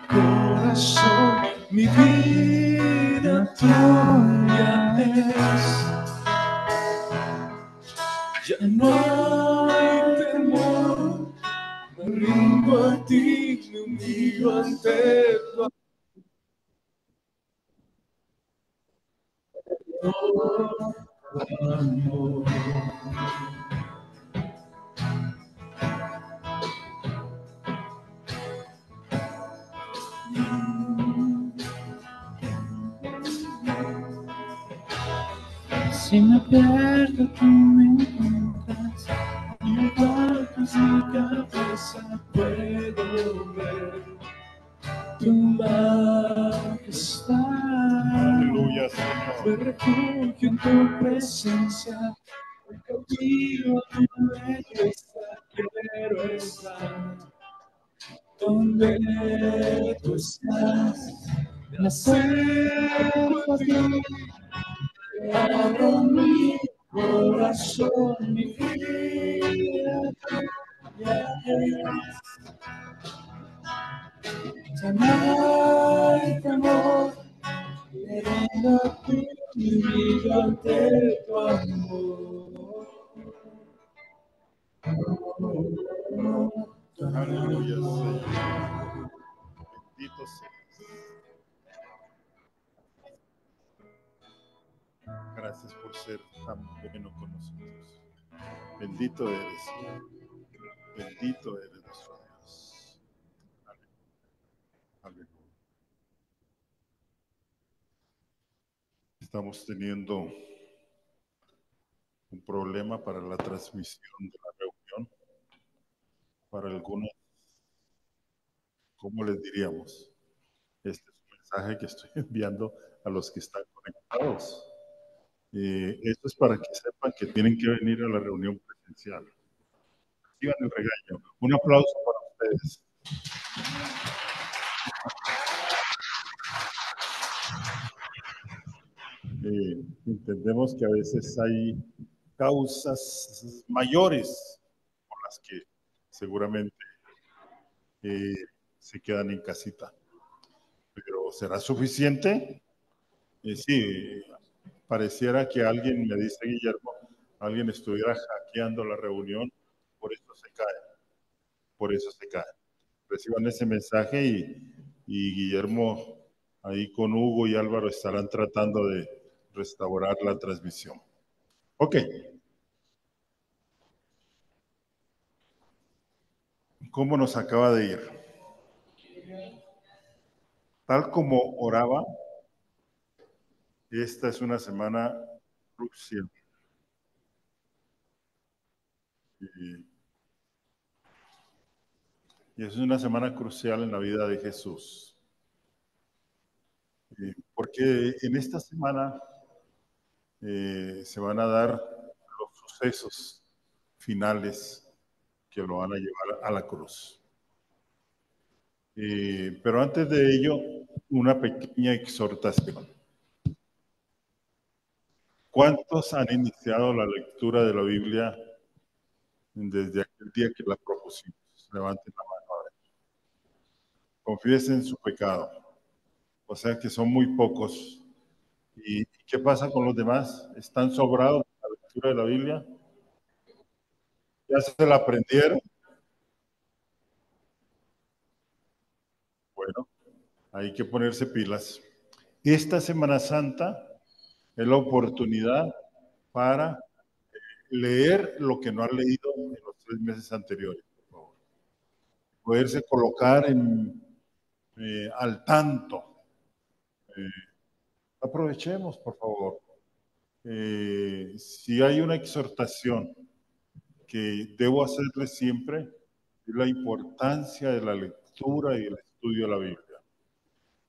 corazón, mi vida tuya es. Ya no hay temor, me rindo a ti, me humillo ante tu amor. Si me pierdo, tú me encuentras, en el cuartos mi cabeza puedo ver tu majestad. Aleluya, Señor. Me refugio en tu presencia, cautivo tu belleza, quiero estar donde tú estás. Me acerco a ti, abro mi corazón, mi vida tuya es. Ya no hay temor, me rindo a ti, mi vida ante tu amor. Aleluya, Señor. Bendito seas. Gracias por ser tan bueno con nosotros. Bendito eres, Señor. Bendito eres nuestro Dios. Aleluya. Estamos teniendo un problema para la transmisión de la reunión. Para algunos, ¿cómo les diríamos? Este es un mensaje que estoy enviando a los que están conectados. Esto es para que sepan que tienen que venir a la reunión presencial. Reciban el regaño. Un aplauso para ustedes. Entendemos que a veces hay causas mayores por las que seguramente se quedan en casita. Pero ¿será suficiente? Sí, pareciera que alguien, me dice Guillermo, alguien estuviera hackeando la reunión, por eso se cae, por eso se cae. Reciban ese mensaje y Guillermo ahí con Hugo y Álvaro estarán tratando de restaurar la transmisión. Ok. ¿Cómo nos acaba de ir? Tal como oraba, esta es una semana crucial. Y es una semana crucial en la vida de Jesús. Porque en esta semana se van a dar los sucesos finales que lo van a llevar a la cruz. Pero antes de ello, una pequeña exhortación. ¿Cuántos han iniciado la lectura de la Biblia desde aquel día que la propusimos? Levanten la mano a ver. Confiesen su pecado. O sea que son muy pocos. ¿Y qué pasa con los demás? ¿Están sobrados de la lectura de la Biblia? ¿Ya se la aprendieron? Bueno, hay que ponerse pilas. Esta Semana Santa es la oportunidad para leer lo que no han leído en los 3 meses anteriores, por favor. Poderse colocar al tanto. Aprovechemos, por favor. Si hay una exhortación que debo hacerle siempre, es la importancia de la lectura y el estudio de la Biblia.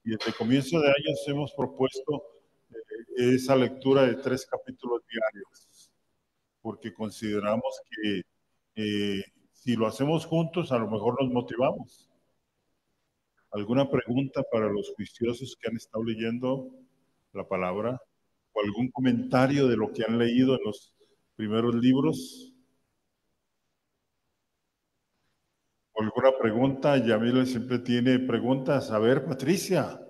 Y desde el comienzo de años hemos propuesto esa lectura de 3 capítulos diarios, porque consideramos que si lo hacemos juntos, a lo mejor nos motivamos. ¿Alguna pregunta para los juiciosos que han estado leyendo la palabra? ¿O algún comentario de lo que han leído en los primeros libros? ¿O ¿Alguna pregunta? Yamile siempre tiene preguntas. A ver, Patricia.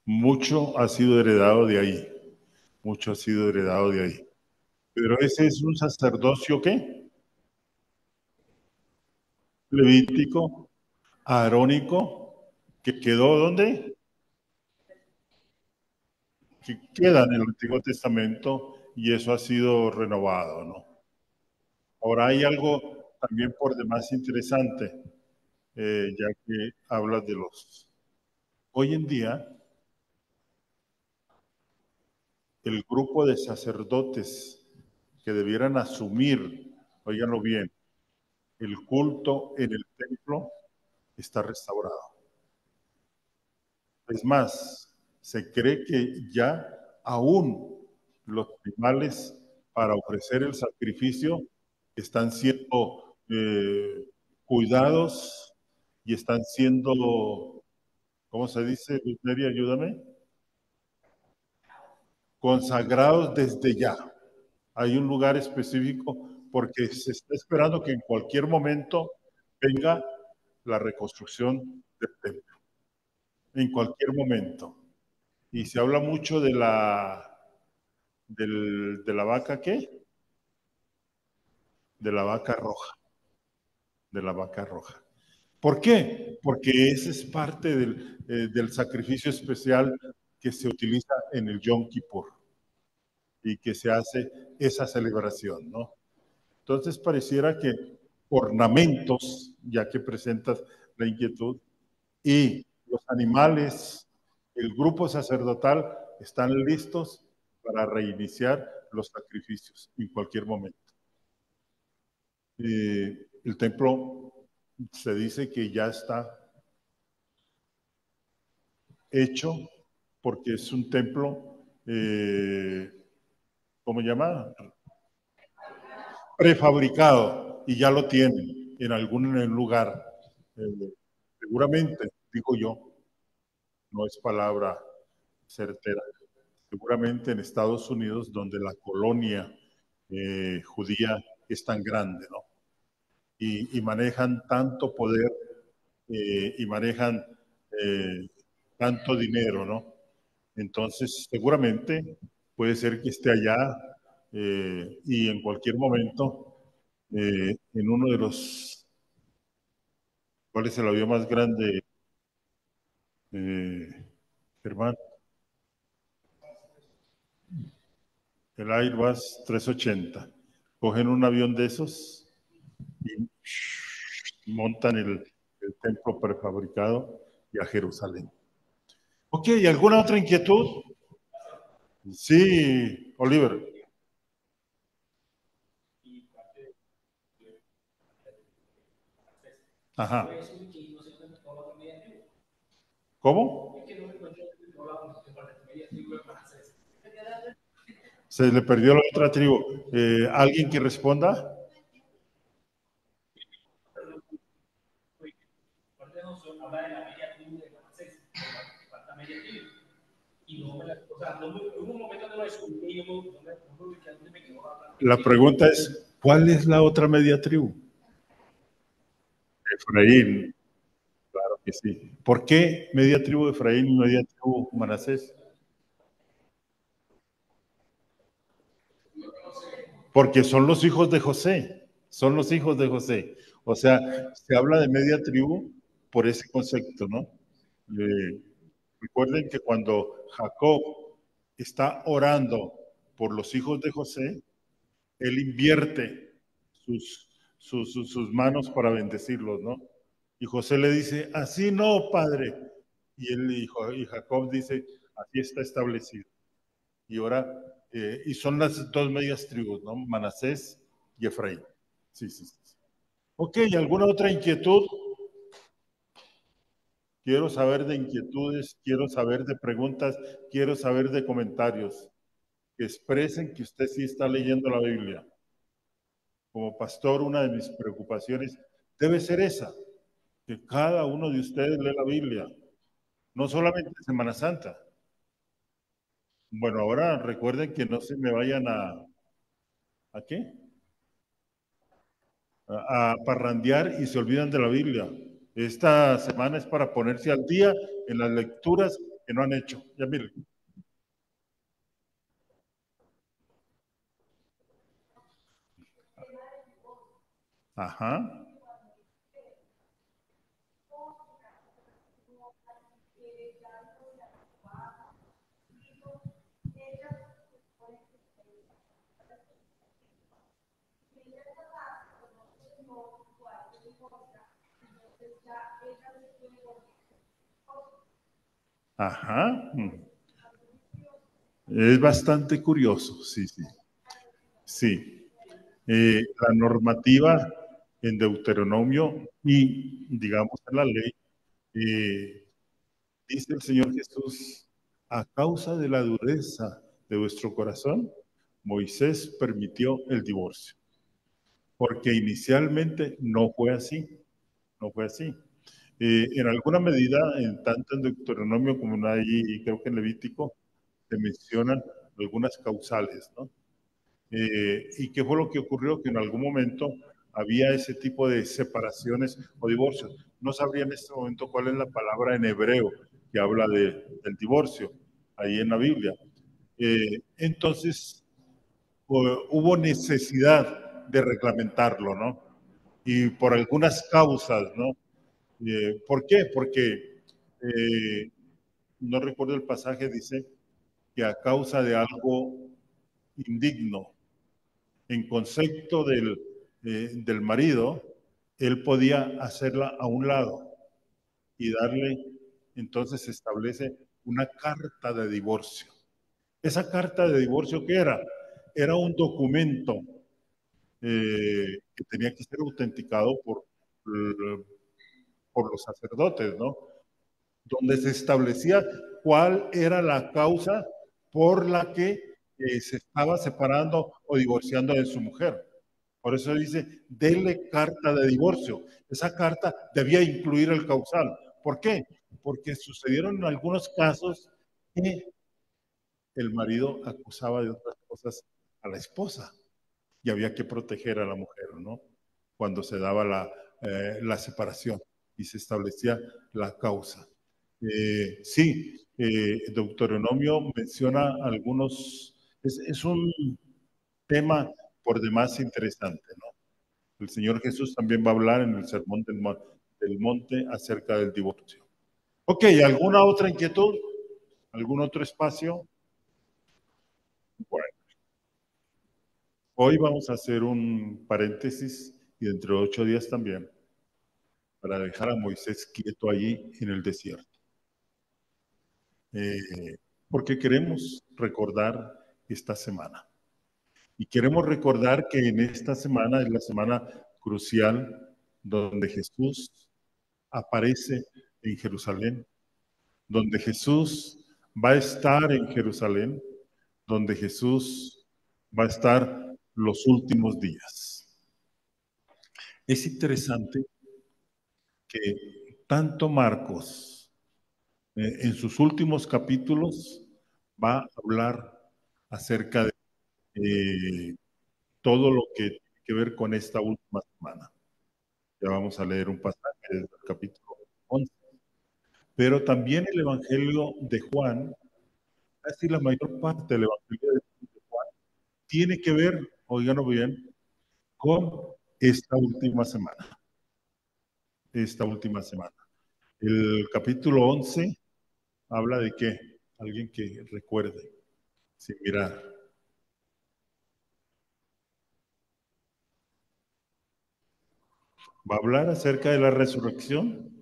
Mucho ha sido heredado de ahí. Mucho ha sido heredado de ahí. Pero ese es un sacerdocio, ¿qué? Levítico, arónico, que quedó ¿dónde? Que queda en el Antiguo Testamento y eso ha sido renovado, ¿no? Ahora hay algo también por demás interesante, ya que hablas de los... Hoy en día, el grupo de sacerdotes que debieran asumir, óiganlo bien, el culto en el templo está restaurado. Es más, se cree que ya aún los animales para ofrecer el sacrificio están siendo cuidados y están siendo, ¿cómo se dice, Luz Neri? Ayúdame. Consagrados desde ya. Hay un lugar específico porque se está esperando que en cualquier momento venga la reconstrucción del templo. En cualquier momento. Y se habla mucho de de la vaca, ¿qué? De la vaca roja. De la vaca roja. ¿Por qué? Porque ese es parte del sacrificio especial que se utiliza en el Yom Kippur y que se hace esa celebración, ¿no? Entonces pareciera que ornamentos, ya que presentas la inquietud, y los animales, el grupo sacerdotal están listos para reiniciar los sacrificios en cualquier momento. El templo se dice que ya está hecho porque es un templo, ¿cómo se llama? Prefabricado y ya lo tienen en algún lugar. Seguramente, digo yo, no es palabra certera, seguramente en Estados Unidos, donde la colonia judía es tan grande, ¿no? Y manejan tanto poder y manejan tanto dinero, ¿no? Entonces, seguramente puede ser que esté allá y en cualquier momento en uno de los, ¿cuál es el avión más grande, Germán? El Airbus 380. Cogen un avión de esos y montan el templo prefabricado y a Jerusalén. Ok, ¿y alguna otra inquietud? Sí, Oliver. Ajá. ¿Cómo? Se le perdió la otra tribu. ¿Alguien que responda? La pregunta es, ¿cuál es la otra media tribu? Efraín, claro que sí. ¿Por qué media tribu de Efraín y media tribu Manasés? Porque son los hijos de José, son los hijos de José. O sea, se habla de media tribu por ese concepto, ¿no? Eh, recuerden que cuando Jacob está orando por los hijos de José, él invierte sus manos para bendecirlos, ¿no? Y José le dice, así no, padre. Y él dijo, y Jacob dice, así está establecido. Y ahora, y son las dos medias tribus, ¿no? Manasés y Efraín. Sí, sí, sí. Ok, ¿alguna otra inquietud? Quiero saber de inquietudes, quiero saber de preguntas, quiero saber de comentarios que expresen que usted sí está leyendo la Biblia. Como pastor, una de mis preocupaciones debe ser esa, que cada uno de ustedes lee la Biblia, no solamente en Semana Santa. Bueno, ahora recuerden que no se me vayan ¿a qué? A parrandear y se olvidan de la Biblia. Esta semana es para ponerse al día en las lecturas que no han hecho. Ya miren. Ajá. Ajá. Es bastante curioso, sí, sí. Sí. La normativa en Deuteronomio y, digamos, en la ley, dice el Señor Jesús, a causa de la dureza de vuestro corazón, Moisés permitió el divorcio, porque inicialmente no fue así, no fue así. En alguna medida, tanto en Deuteronomio como en ahí, y creo que en Levítico, se mencionan algunas causales, ¿no? ¿Y qué fue lo que ocurrió? Que en algún momento había ese tipo de separaciones o divorcios. No sabría en este momento cuál es la palabra en hebreo que habla del divorcio, ahí en la Biblia. Entonces, hubo necesidad de reglamentarlo, ¿no? Y por algunas causas, ¿no? ¿Por qué? Porque, no recuerdo el pasaje, dice que a causa de algo indigno, en concepto del marido, él podía hacerla a un lado y darle, entonces se establece una carta de divorcio. Esa carta de divorcio, ¿qué era? Era un documento que tenía que ser autenticado por los sacerdotes, ¿no? Donde se establecía cuál era la causa por la que se estaba separando o divorciando de su mujer. Por eso dice, dele carta de divorcio. Esa carta debía incluir el causal. ¿Por qué? Porque sucedieron en algunos casos que el marido acusaba de otras cosas a la esposa y había que proteger a la mujer, ¿no? Cuando se daba la separación y se establecía la causa. Sí, Deuteronomio menciona algunos, es un tema por demás interesante, ¿no? El Señor Jesús también va a hablar en el Sermón del Monte acerca del divorcio. Ok, ¿alguna otra inquietud? ¿Algún otro espacio? Bueno, hoy vamos a hacer un paréntesis y dentro de 8 días también para dejar a Moisés quieto allí en el desierto. Porque queremos recordar esta semana. Y queremos recordar que en esta semana es la semana crucial donde Jesús aparece en Jerusalén, donde Jesús va a estar en Jerusalén, donde Jesús va a estar los últimos días. Es interesante que tanto Marcos en sus últimos capítulos va a hablar acerca de todo lo que tiene que ver con esta última semana. Ya vamos a leer un pasaje del capítulo 11. Pero también el Evangelio de Juan, casi la mayor parte del Evangelio de Juan, tiene que ver, oiganlo bien, con esta última semana. Esta última semana. El capítulo 11 habla de qué? Alguien que recuerde, sin mirar. Va a hablar acerca de la resurrección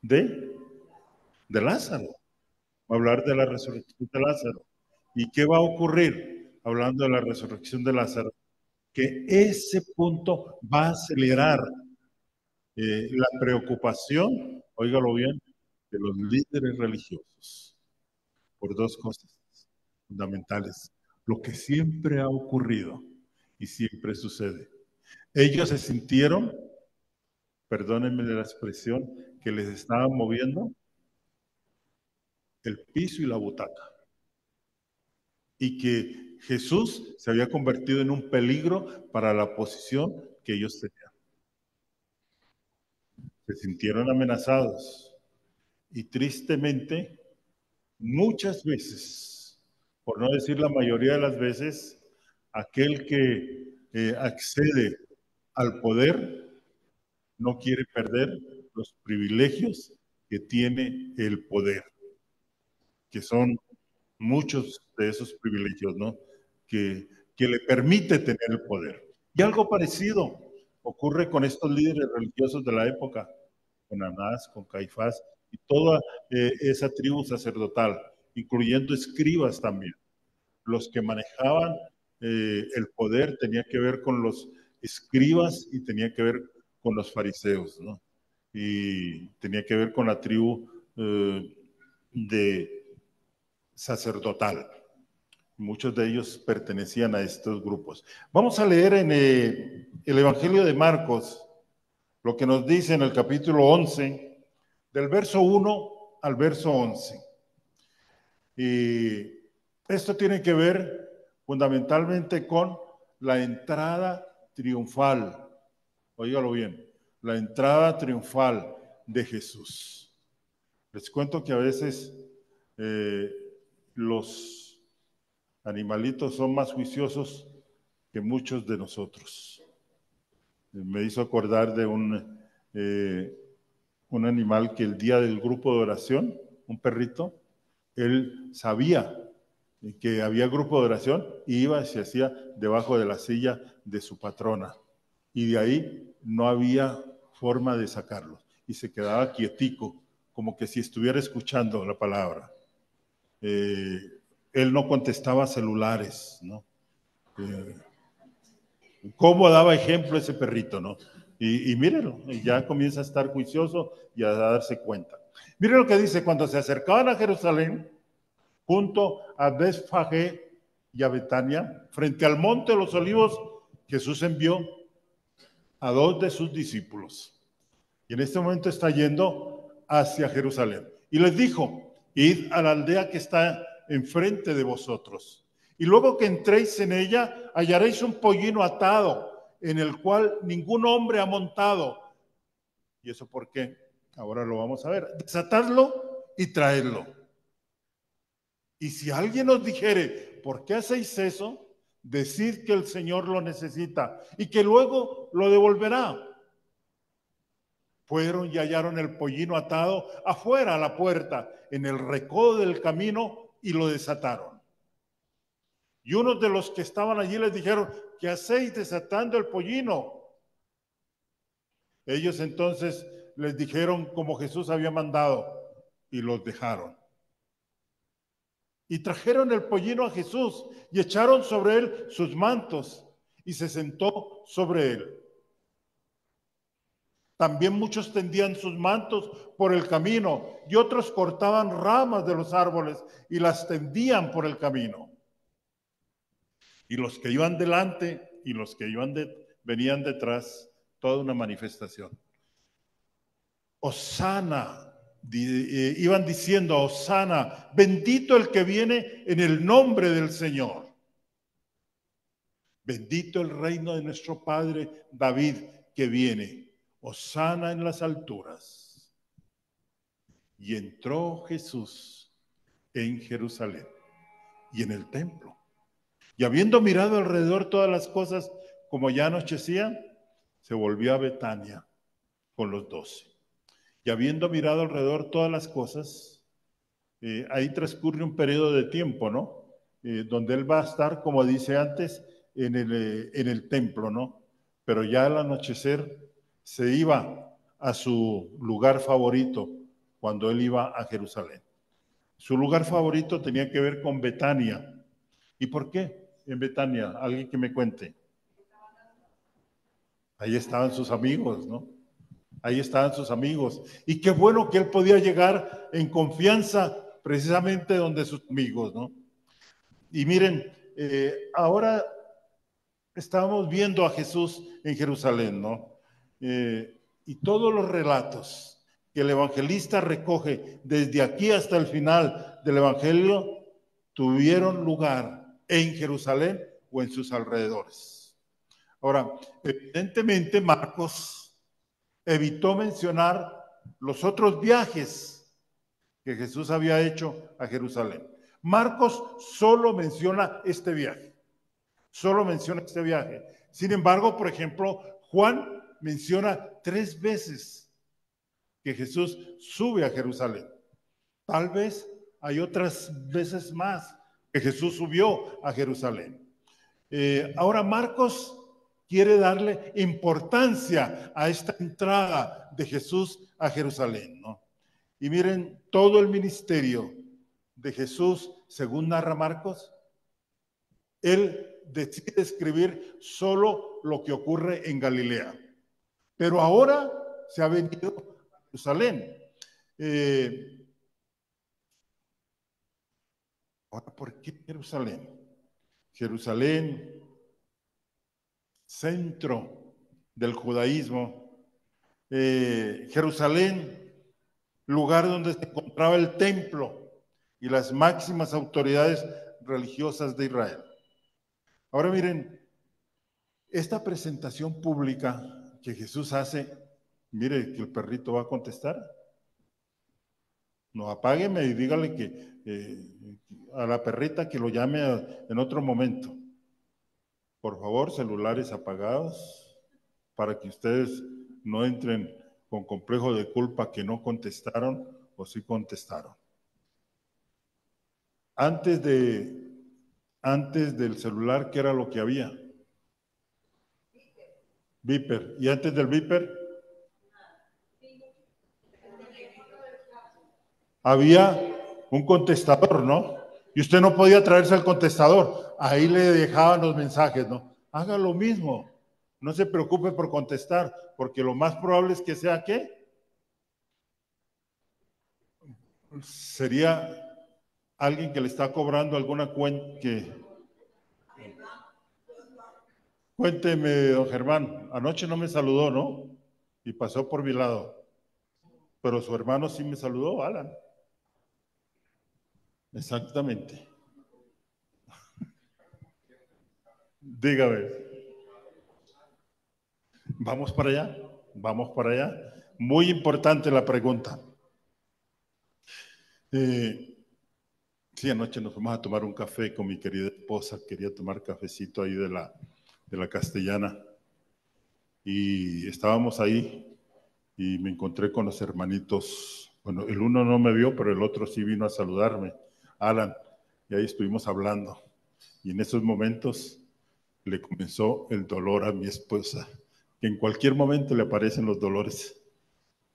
de, de Lázaro. Va a hablar de la resurrección de Lázaro. ¿Y qué va a ocurrir hablando de la resurrección de Lázaro? Que ese punto va a acelerar la preocupación, óigalo bien, de los líderes religiosos por dos cosas fundamentales. Lo que siempre ha ocurrido y siempre sucede. Ellos se sintieron perdónenme la expresión, que les estaban moviendo el piso y la butaca. Y que Jesús se había convertido en un peligro para la posición que ellos tenían. Se sintieron amenazados. Y tristemente, muchas veces, por no decir la mayoría de las veces, aquel que accede al poder no quiere perder los privilegios que tiene el poder, que son muchos de esos privilegios, ¿no? Que le permite tener el poder. Y algo parecido ocurre con estos líderes religiosos de la época, con Anás, con Caifás y toda esa tribu sacerdotal, incluyendo escribas también. Los que manejaban el poder tenía que ver con los escribas y tenía que ver con los fariseos, ¿no? Y tenía que ver con la tribu de sacerdotal. Muchos de ellos pertenecían a estos grupos. Vamos a leer en el Evangelio de Marcos lo que nos dice en el capítulo 11, del verso 1 al verso 11. Y esto tiene que ver fundamentalmente con la entrada triunfal. Óigalo bien, la entrada triunfal de Jesús. Les cuento que a veces los animalitos son más juiciosos que muchos de nosotros. Me hizo acordar de un animal que el día del grupo de oración, un perrito, él sabía que había grupo de oración y iba y se hacía debajo de la silla de su patrona. Y de ahí no había forma de sacarlo. Y se quedaba quietico, como que si estuviera escuchando la palabra. Él no contestaba celulares, ¿no? ¿Cómo daba ejemplo ese perrito, no? Y mírenlo, ya comienza a estar juicioso y a darse cuenta. Miren lo que dice: cuando se acercaban a Jerusalén, junto a Betfagé y a Betania, frente al monte de los olivos, Jesús envió a 2 de sus discípulos. Y en este momento está yendo hacia Jerusalén. Y les dijo: id a la aldea que está enfrente de vosotros. Y luego que entréis en ella, hallaréis un pollino atado, en el cual ningún hombre ha montado. ¿Y eso por qué? Ahora lo vamos a ver. Desatadlo y traedlo. Y si alguien os dijere: ¿por qué hacéis eso? Decid que el Señor lo necesita y que luego lo devolverá. Fueron y hallaron el pollino atado afuera a la puerta, en el recodo del camino, y lo desataron. Y unos de los que estaban allí les dijeron: ¿qué hacéis desatando el pollino? Ellos entonces les dijeron como Jesús había mandado, y los dejaron. Y trajeron el pollino a Jesús y echaron sobre él sus mantos, y se sentó sobre él. También muchos tendían sus mantos por el camino y otros cortaban ramas de los árboles y las tendían por el camino. Y los que iban delante y los que venían detrás, toda una manifestación. Hosana, iban diciendo: Hosana, bendito el que viene en el nombre del Señor. Bendito el reino de nuestro padre David que viene. Hosana en las alturas. Y entró Jesús en Jerusalén y en el templo. Y habiendo mirado alrededor todas las cosas, como ya anochecía, se volvió a Betania con los 12. Y habiendo mirado alrededor todas las cosas, ahí transcurre un periodo de tiempo, ¿no? Donde él va a estar, como dice antes, en el templo, ¿no? Pero ya al anochecer se iba a su lugar favorito cuando él iba a Jerusalén. Su lugar favorito tenía que ver con Betania. ¿Y por qué en Betania? Alguien que me cuente. Ahí estaban sus amigos, ¿no? Ahí estaban sus amigos. Y qué bueno que él podía llegar en confianza precisamente donde sus amigos, ¿no? Y miren, ahora estábamos viendo a Jesús en Jerusalén, ¿no? y todos los relatos que el evangelista recoge desde aquí hasta el final del evangelio tuvieron lugar en Jerusalén o en sus alrededores. Ahora, evidentemente Marcos evitó mencionar los otros viajes que Jesús había hecho a Jerusalén. Marcos solo menciona este viaje. Solo menciona este viaje. Sin embargo, por ejemplo, Juan menciona 3 veces que Jesús sube a Jerusalén. Tal vez hay otras veces más que Jesús subió a Jerusalén. Ahora Marcos quiere darle importancia a esta entrada de Jesús a Jerusalén, ¿no? Y miren, todo el ministerio de Jesús, según narra Marcos, él decide escribir solo lo que ocurre en Galilea. Pero ahora se ha venido a Jerusalén. Ahora, ¿por qué Jerusalén? Jerusalén, centro del judaísmo. Jerusalén, lugar donde se encontraba el templo y las máximas autoridades religiosas de Israel. Ahora miren, esta presentación pública que Jesús hace, mire que el perrito va a contestar. No, apágueme y dígale que a la perrita que lo llame en otro momento. Por favor, celulares apagados para que ustedes no entren con complejo de culpa que no contestaron o sí contestaron. Antes del celular, ¿qué era lo que había? Viper. ¿Y antes del Viper? Había un contestador, ¿no? Y usted no podía traerse el contestador. Ahí le dejaban los mensajes, ¿no? Haga lo mismo. No se preocupe por contestar, porque lo más probable es que sea ¿qué? Sería alguien que le está cobrando alguna cuenta que... Cuénteme, don Germán, anoche no me saludó, ¿no? Y pasó por mi lado. Pero su hermano sí me saludó, Alan. Exactamente. Dígame. Vamos para allá, vamos para allá. Muy importante la pregunta. Sí, anoche nos fuimos a tomar un café con mi querida esposa. Quería tomar cafecito ahí de la Castellana. Y estábamos ahí y me encontré con los hermanitos. Bueno, el uno no me vio, pero el otro sí vino a saludarme, Alan. Y ahí estuvimos hablando. Y en esos momentos le comenzó el dolor a mi esposa, que en cualquier momento le aparecen los dolores.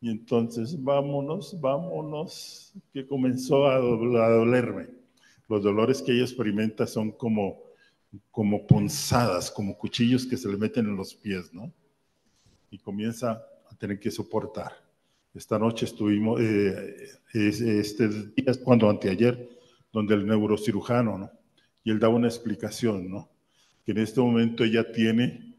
Y entonces, vámonos, que comenzó a dolerme. Los dolores que ella experimenta son como punzadas, como cuchillos que se le meten en los pies, ¿no? Y comienza a tener que soportar. Esta noche estuvimos, este día es cuando anteayer, donde el neurocirujano, ¿no? Y él daba una explicación, ¿no? Que en este momento ella tiene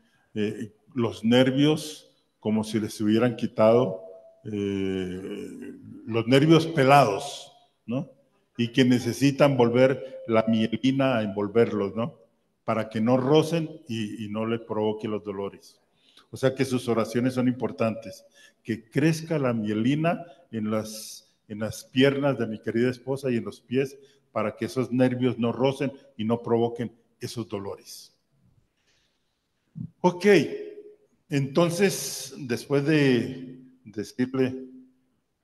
los nervios como si les hubieran quitado los nervios pelados, ¿no? Y que necesitan volver la mielina a envolverlos, ¿no? Para que no rocen y no le provoque los dolores. O sea que sus oraciones son importantes. Que crezca la mielina en las piernas de mi querida esposa y en los pies para que esos nervios no rocen y no provoquen esos dolores. Ok, entonces, después de decirle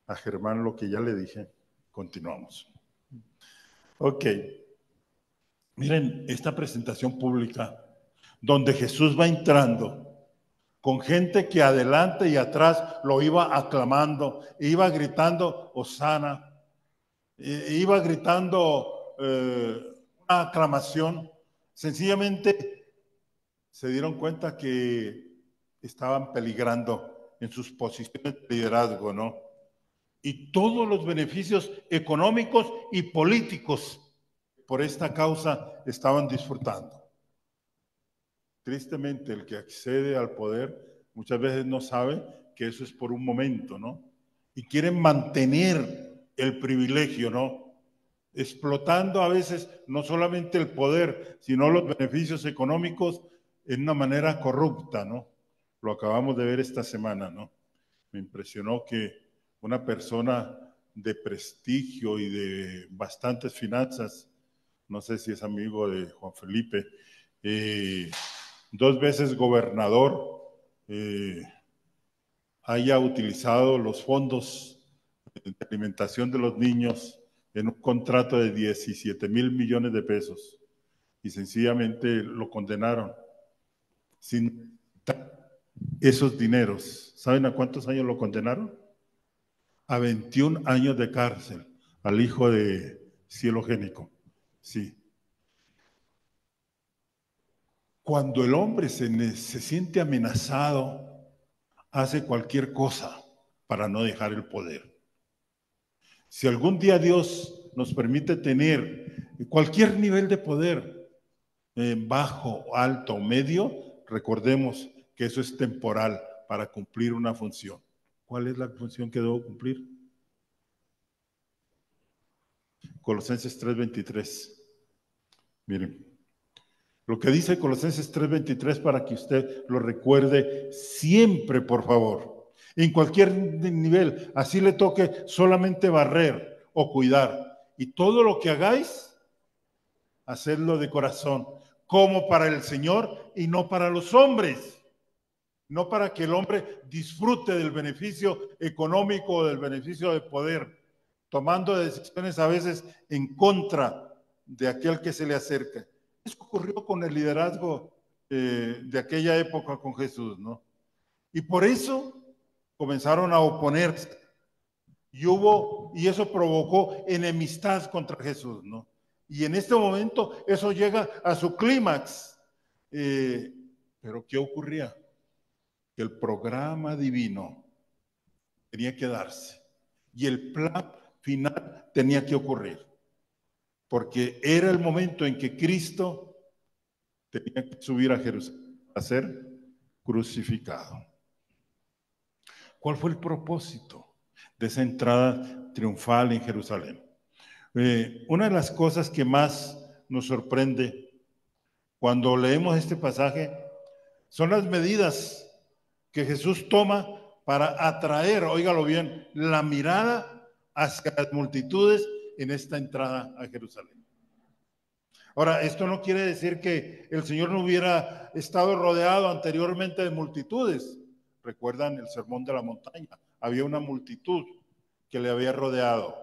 a Germán lo que ya le dije, continuamos. Ok, miren esta presentación pública donde Jesús va entrando con gente que adelante y atrás lo iba aclamando, iba gritando Hosana, iba gritando una aclamación. Sencillamente se dieron cuenta que estaban peligrando en sus posiciones de liderazgo, ¿no? Y todos los beneficios económicos y políticos por esta causa estaban disfrutando. Tristemente, el que accede al poder muchas veces no sabe que eso es por un momento, ¿no? Y quieren mantener el privilegio, ¿no? Explotando a veces no solamente el poder, sino los beneficios económicos en una manera corrupta, ¿no? Lo acabamos de ver esta semana, ¿no? Me impresionó que una persona de prestigio y de bastantes finanzas, no sé si es amigo de Juan Felipe, 2 veces gobernador, haya utilizado los fondos de alimentación de los niños en un contrato de 17,000 millones de pesos y sencillamente lo condenaron sin esos dineros. ¿Saben a cuántos años lo condenaron? A 21 años de cárcel al hijo de Cielo Génico. Sí. Cuando el hombre se siente amenazado, hace cualquier cosa para no dejar el poder. Si algún día Dios nos permite tener cualquier nivel de poder, bajo, alto o medio, recordemos que eso es temporal para cumplir una función. ¿Cuál es la función que debo cumplir? Colosenses 3:23. Miren, lo que dice Colosenses 3:23 para que usted lo recuerde siempre, por favor. En cualquier nivel, así le toque solamente barrer o cuidar. Y todo lo que hagáis, hacedlo de corazón, como para el Señor y no para los hombres. No para que el hombre disfrute del beneficio económico o del beneficio de poder, tomando decisiones a veces en contra de aquel que se le acerca. Eso ocurrió con el liderazgo de aquella época con Jesús, ¿no? Y por eso comenzaron a oponerse. Y eso provocó enemistad contra Jesús, ¿no? Y en este momento eso llega a su clímax. Pero ¿qué ocurría? Que el programa divino tenía que darse y el plan final tenía que ocurrir, porque era el momento en que Cristo tenía que subir a Jerusalén a ser crucificado. ¿Cuál fue el propósito de esa entrada triunfal en Jerusalén? Una de las cosas que más nos sorprende cuando leemos este pasaje son las medidas que Jesús toma para atraer, óigalo bien, la mirada hacia las multitudes en esta entrada a Jerusalén. Ahora, esto no quiere decir que el Señor no hubiera estado rodeado anteriormente de multitudes. Recuerdan el Sermón de la Montaña. Había una multitud que le había rodeado.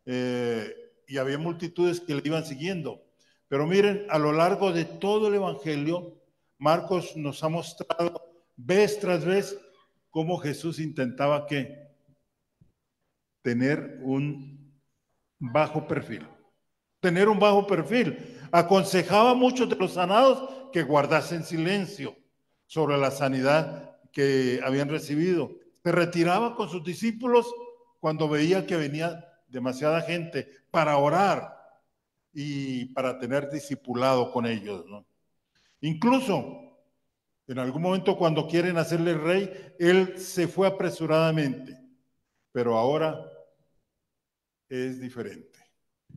Y había multitudes que le iban siguiendo. Pero miren, a lo largo de todo el Evangelio, Marcos nos ha mostrado vez tras vez cómo Jesús intentaba ¿qué? Tener un bajo perfil. Tener un bajo perfil. Aconsejaba a muchos de los sanados que guardasen silencio sobre la sanidad que habían recibido. Se retiraba con sus discípulos cuando veía que venía demasiada gente para orar y para tener discipulado con ellos, ¿no? Incluso en algún momento cuando quieren hacerle rey, él se fue apresuradamente, pero ahora es diferente.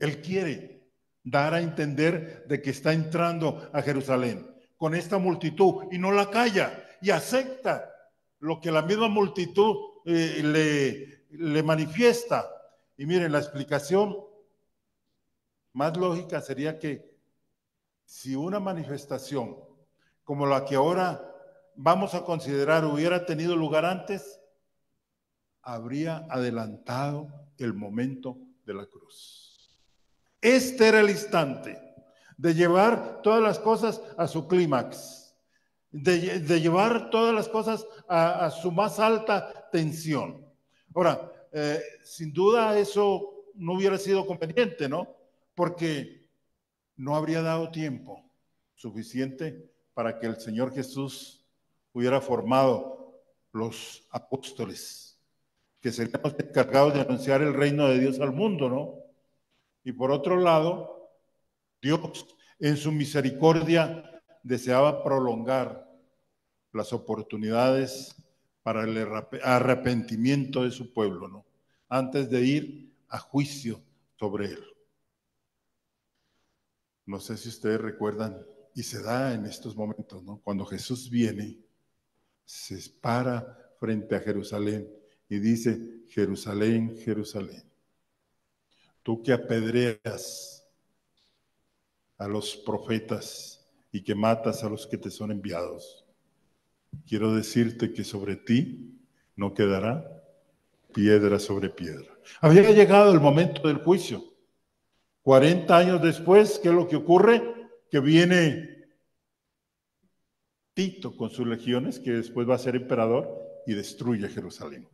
Él quiere dar a entender de que está entrando a Jerusalén con esta multitud y no la calla y acepta lo que la misma multitud le manifiesta. Y miren, la explicación más lógica sería que si una manifestación como la que ahora vamos a considerar hubiera tenido lugar antes, habría adelantado el momento de la cruz. Este era el instante de llevar todas las cosas a su clímax, de llevar todas las cosas a su más alta tensión. Ahora, sin duda eso no hubiera sido conveniente, ¿no? Porque no habría dado tiempo suficiente para que el Señor Jesús hubiera formado los apóstoles, que serían los encargados de anunciar el reino de Dios al mundo, ¿no? Y por otro lado, Dios en su misericordia deseaba prolongar las oportunidades para el arrepentimiento de su pueblo, ¿no? Antes de ir a juicio sobre él. No sé si ustedes recuerdan, y se da en estos momentos, ¿no? Cuando Jesús viene, se para frente a Jerusalén y dice: Jerusalén, Jerusalén, tú que apedreas a los profetas y que matas a los que te son enviados, quiero decirte que sobre ti no quedará piedra sobre piedra. Había llegado el momento del juicio. 40 años después, ¿qué es lo que ocurre? Que viene Tito con sus legiones, que después va a ser emperador, y destruye Jerusalén.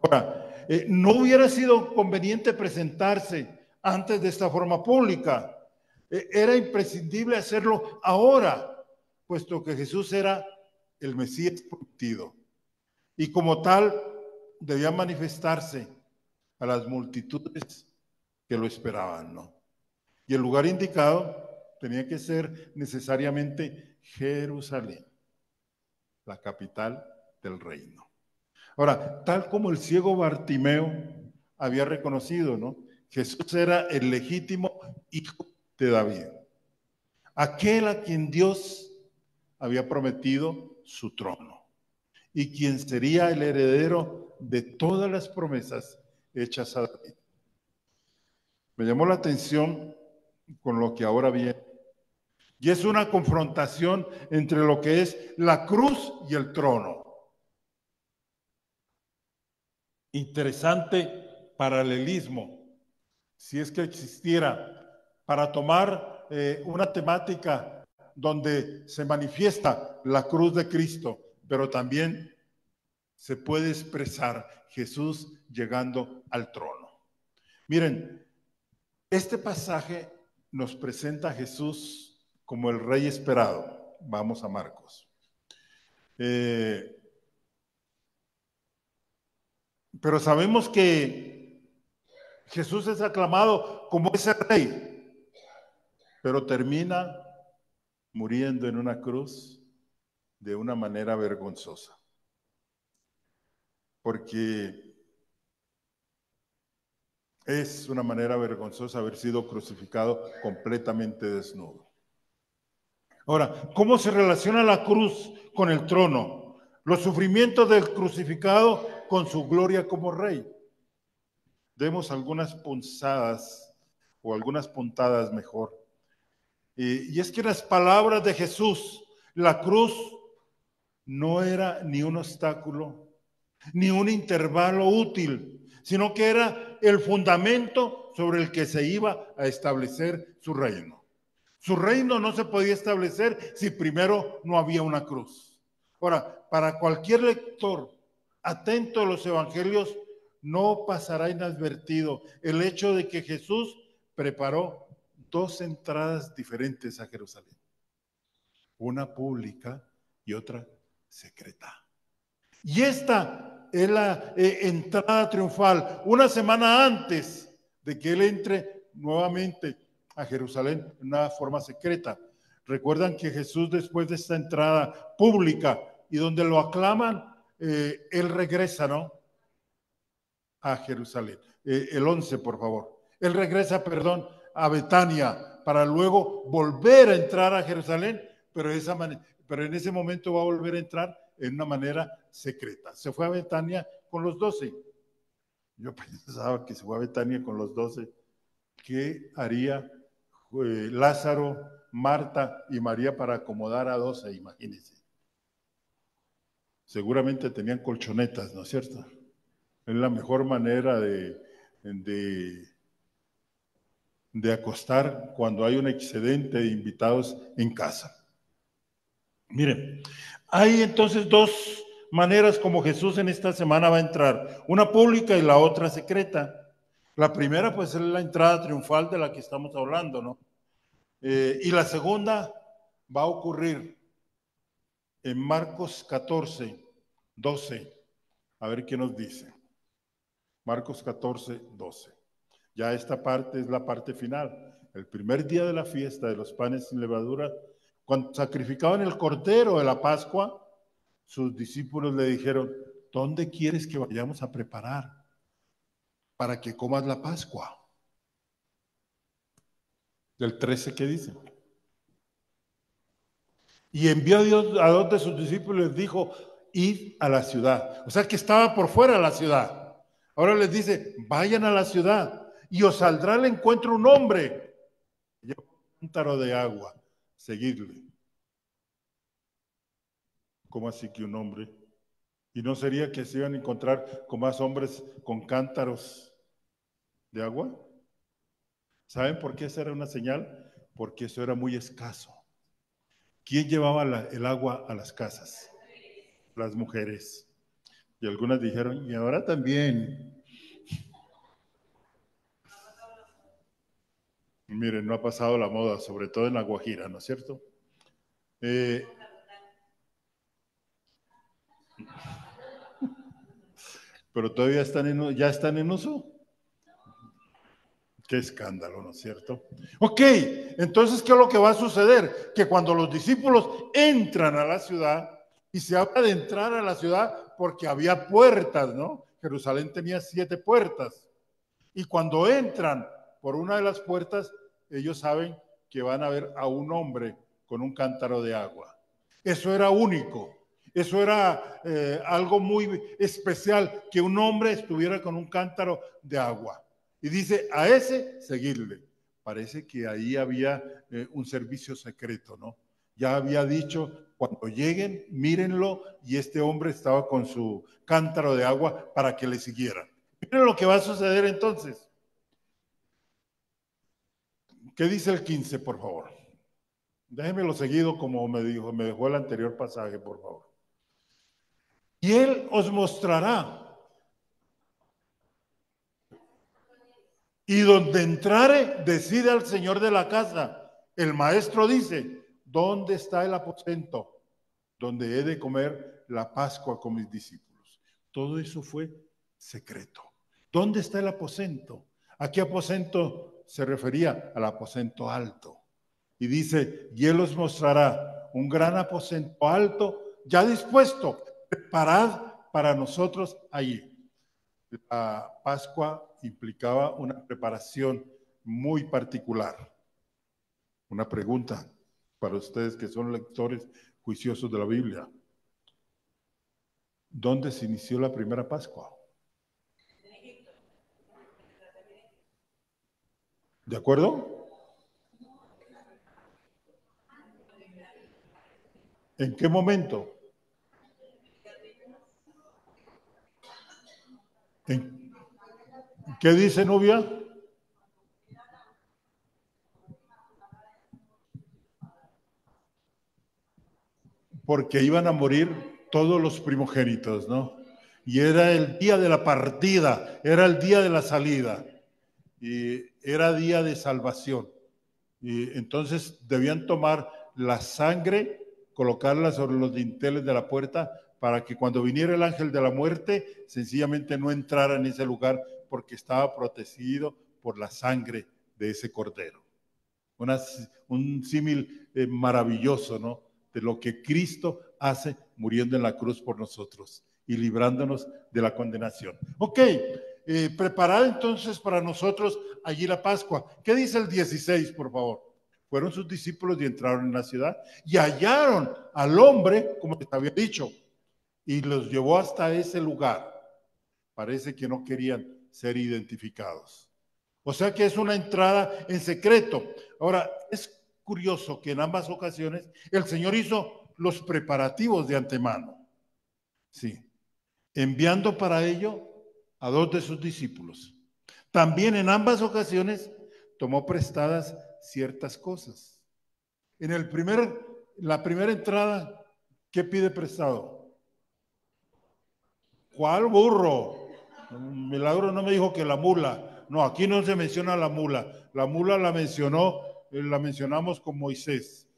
Ahora, no hubiera sido conveniente presentarse antes de esta forma pública. Era imprescindible hacerlo ahora, puesto que Jesús era el Mesías prometido. Y como tal, debía manifestarse a las multitudes que lo esperaban, ¿no? Y el lugar indicado tenía que ser necesariamente Jerusalén, la capital del reino. Ahora, tal como el ciego Bartimeo había reconocido, ¿no? Jesús era el legítimo hijo de David, aquel a quien Dios había prometido su trono y quien sería el heredero de todas las promesas hechas a David. Me llamó la atención con lo que ahora viene, y es una confrontación entre lo que es la cruz y el trono. Interesante paralelismo, si es que existiera, para tomar una temática donde se manifiesta la cruz de Cristo, pero también se puede expresar Jesús llegando al trono. Miren, este pasaje nos presenta a Jesús como el rey esperado. Vamos a Marcos. Pero sabemos que Jesús es aclamado como ese rey, pero termina muriendo en una cruz de una manera vergonzosa. Porque es una manera vergonzosa haber sido crucificado completamente desnudo. Ahora, ¿cómo se relaciona la cruz con el trono? Los sufrimientos del crucificado con su gloria como rey. Demos algunas punzadas, o algunas puntadas mejor. Y es que las palabras de Jesús, la cruz no era ni un obstáculo, ni un intervalo útil, sino que era el fundamento sobre el que se iba a establecer su reino. Su reino no se podía establecer si primero no había una cruz. Ahora, para cualquier lector atento a los evangelios, no pasará inadvertido el hecho de que Jesús preparó dos entradas diferentes a Jerusalén. Una pública y otra secreta. Y esta es la entrada triunfal, una semana antes de que él entre nuevamente a Jerusalén en una forma secreta. Recuerdan que Jesús, después de esta entrada pública y donde lo aclaman, él regresa, ¿no?, a Jerusalén. El 11, por favor. Él regresa, perdón, a Betania para luego volver a entrar a Jerusalén, pero en ese momento va a volver a entrar en una manera secreta. Se fue a Betania con los 12. Yo pensaba que se fue a Betania con los 12. ¿Qué haría Lázaro, Marta y María para acomodar a 12? Imagínense. Seguramente tenían colchonetas, ¿no es cierto? Es la mejor manera de acostar cuando hay un excedente de invitados en casa. Miren, hay entonces dos maneras como Jesús en esta semana va a entrar, una pública y la otra secreta. La primera pues es la entrada triunfal de la que estamos hablando, ¿no? Y la segunda va a ocurrir en Marcos 14, 12. A ver qué nos dice. Marcos 14, 12. Ya esta parte es la parte final. El primer día de la fiesta de los panes sin levadura, cuando sacrificaban el cordero de la Pascua, sus discípulos le dijeron: ¿dónde quieres que vayamos a preparar para que comas la Pascua? Del 13, ¿qué dice? Y envió a Dios a 2 de sus discípulos y les dijo, id a la ciudad. O sea que estaba por fuera de la ciudad. Ahora les dice, vayan a la ciudad y os saldrá al encuentro un hombre que lleva un cántaro de agua. Seguidle. ¿Cómo así que un hombre? ¿Y no sería que se iban a encontrar con más hombres con cántaros de agua? ¿Saben por qué esa era una señal? Porque eso era muy escaso. ¿Quién llevaba el agua a las casas? Las mujeres. Y algunas dijeron, y ahora también. Miren, no ha pasado la moda, sobre todo en La Guajira, ¿no es cierto? Pero todavía ya están en uso. Qué escándalo, ¿no es cierto? Ok, entonces, ¿qué es lo que va a suceder? Que cuando los discípulos entran a la ciudad, y se habla de entrar a la ciudad porque había puertas, ¿no? Jerusalén tenía 7 puertas. Y cuando entran por una de las puertas, ellos saben que van a ver a un hombre con un cántaro de agua. Eso era único. Eso era algo muy especial, que un hombre estuviera con un cántaro de agua. Y dice, a ese seguirle. Parece que ahí había un servicio secreto, ¿no? Ya había dicho, cuando lleguen, mírenlo, y este hombre estaba con su cántaro de agua para que le siguieran. Miren lo que va a suceder entonces. ¿Qué dice el 15, por favor? Déjenmelo seguido como me dejó el anterior pasaje, por favor. Y él os mostrará. Y donde entrare, decide al señor de la casa. El maestro dice, ¿dónde está el aposento donde he de comer la Pascua con mis discípulos? Todo eso fue secreto. ¿Dónde está el aposento? ¿A qué aposento se refería? Al aposento alto. Y dice, y él os mostrará un gran aposento alto, ya dispuesto, preparad para nosotros allí. La Pascua implicaba una preparación muy particular. Una pregunta para ustedes que son lectores juiciosos de la Biblia. ¿Dónde se inició la primera Pascua? ¿De acuerdo? ¿En qué momento? ¿Qué dice Nubia? Porque iban a morir todos los primogénitos, ¿no? Y era el día de la partida, era el día de la salida, y era día de salvación. Y entonces debían tomar la sangre, colocarla sobre los dinteles de la puerta para que cuando viniera el ángel de la muerte, sencillamente no entrara en ese lugar porque estaba protegido por la sangre de ese cordero. Un símil maravilloso, ¿no? De lo que Cristo hace muriendo en la cruz por nosotros y librándonos de la condenación. Ok, preparad entonces para nosotros allí la Pascua. ¿Qué dice el 16, por favor? Fueron sus discípulos y entraron en la ciudad y hallaron al hombre, como les había dicho, y los llevó hasta ese lugar. Parece que no querían ser identificados. O sea que es una entrada en secreto. Ahora, es curioso que en ambas ocasiones el Señor hizo los preparativos de antemano. Sí, enviando para ello a 2 de sus discípulos. También en ambas ocasiones tomó prestadas ciertas cosas. En la primera entrada, ¿qué pide prestado? ¿Cuál burro? Milagro no me dijo que la mula. No, aquí no se menciona la mula. La mula la mencionamos con Moisés.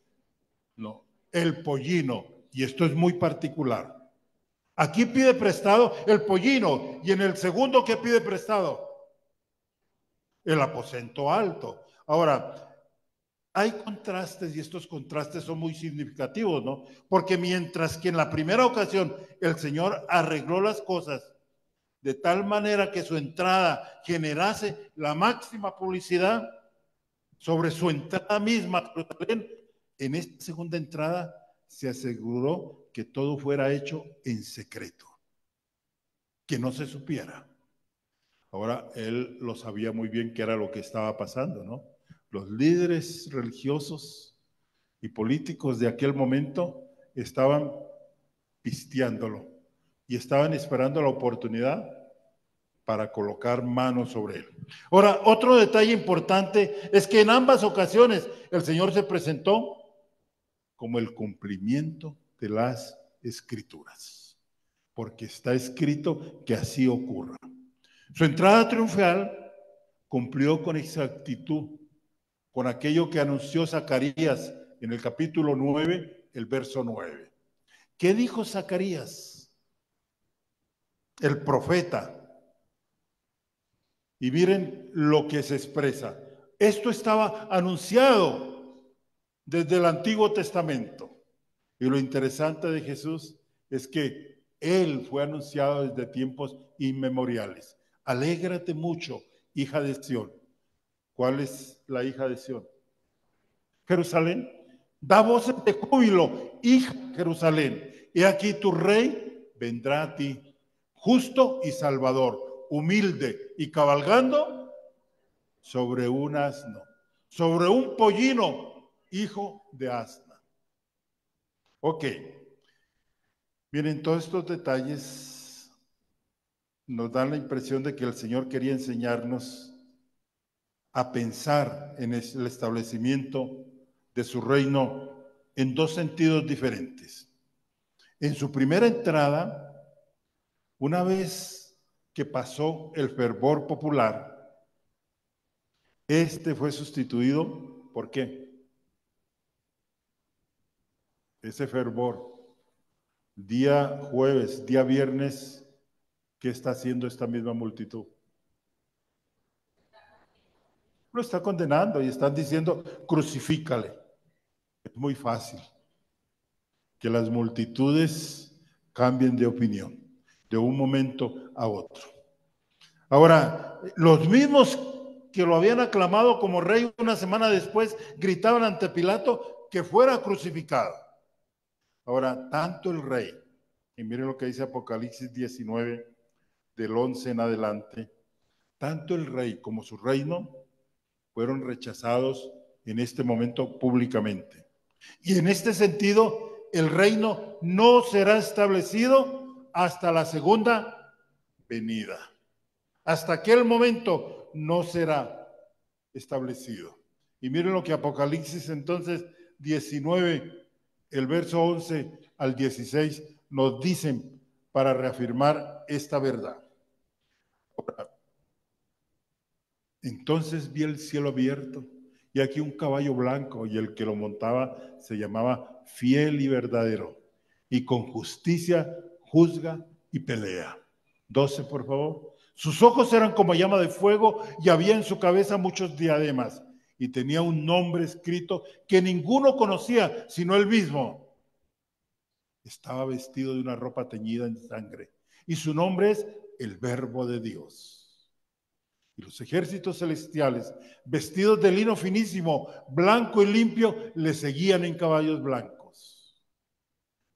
No, el pollino. Y esto es muy particular. Aquí pide prestado el pollino. Y en el segundo, ¿qué pide prestado? El aposento alto. Ahora, hay contrastes y estos contrastes son muy significativos, ¿no? Porque mientras que en la primera ocasión el Señor arregló las cosas de tal manera que su entrada generase la máxima publicidad sobre su entrada misma a Jerusalén, en esta segunda entrada se aseguró que todo fuera hecho en secreto, que no se supiera. Ahora, él lo sabía muy bien qué era lo que estaba pasando, ¿no? Los líderes religiosos y políticos de aquel momento estaban pisteándolo y estaban esperando la oportunidad para colocar manos sobre él. Ahora, otro detalle importante es que en ambas ocasiones el Señor se presentó como el cumplimiento de las Escrituras, porque está escrito que así ocurra. Su entrada triunfal cumplió con exactitud con aquello que anunció Zacarías en el capítulo 9, el verso 9. ¿Qué dijo Zacarías? El profeta. Y miren lo que se expresa. Esto estaba anunciado desde el Antiguo Testamento. Y lo interesante de Jesús es que Él fue anunciado desde tiempos inmemoriales. Alégrate mucho, hija de Sión. ¿Cuál es la hija de Sión? Jerusalén. Da voces de júbilo, hija de Jerusalén. He aquí tu rey vendrá a ti, justo y salvador, humilde y cabalgando sobre un asno, sobre un pollino, hijo de asna. Ok. Miren, todos estos detalles nos dan la impresión de que el Señor quería enseñarnos a pensar en el establecimiento de su reino en dos sentidos diferentes. En su primera entrada, una vez que pasó el fervor popular, este fue sustituido ¿por qué? Ese fervor, día jueves, día viernes, ¿qué está haciendo esta misma multitud? Lo está condenando y están diciendo, crucifícale. Es muy fácil que las multitudes cambien de opinión de un momento a otro. Ahora, los mismos que lo habían aclamado como rey una semana después gritaban ante Pilato que fuera crucificado. Ahora, tanto el rey, y miren lo que dice Apocalipsis 19, del 11 en adelante, tanto el rey como su reino fueron rechazados en este momento públicamente. Y en este sentido, el reino no será establecido hasta la segunda venida. Hasta aquel momento no será establecido. Y miren lo que Apocalipsis entonces 19, el verso 11 al 16 nos dicen para reafirmar esta verdad. Entonces vi el cielo abierto y aquí un caballo blanco y el que lo montaba se llamaba Fiel y Verdadero y con justicia juzga y pelea. 12, por favor. Sus ojos eran como llama de fuego y había en su cabeza muchos diademas y tenía un nombre escrito que ninguno conocía sino él mismo. Estaba vestido de una ropa teñida en sangre y su nombre es el Verbo de Dios. Y los ejércitos celestiales, vestidos de lino finísimo, blanco y limpio, le seguían en caballos blancos.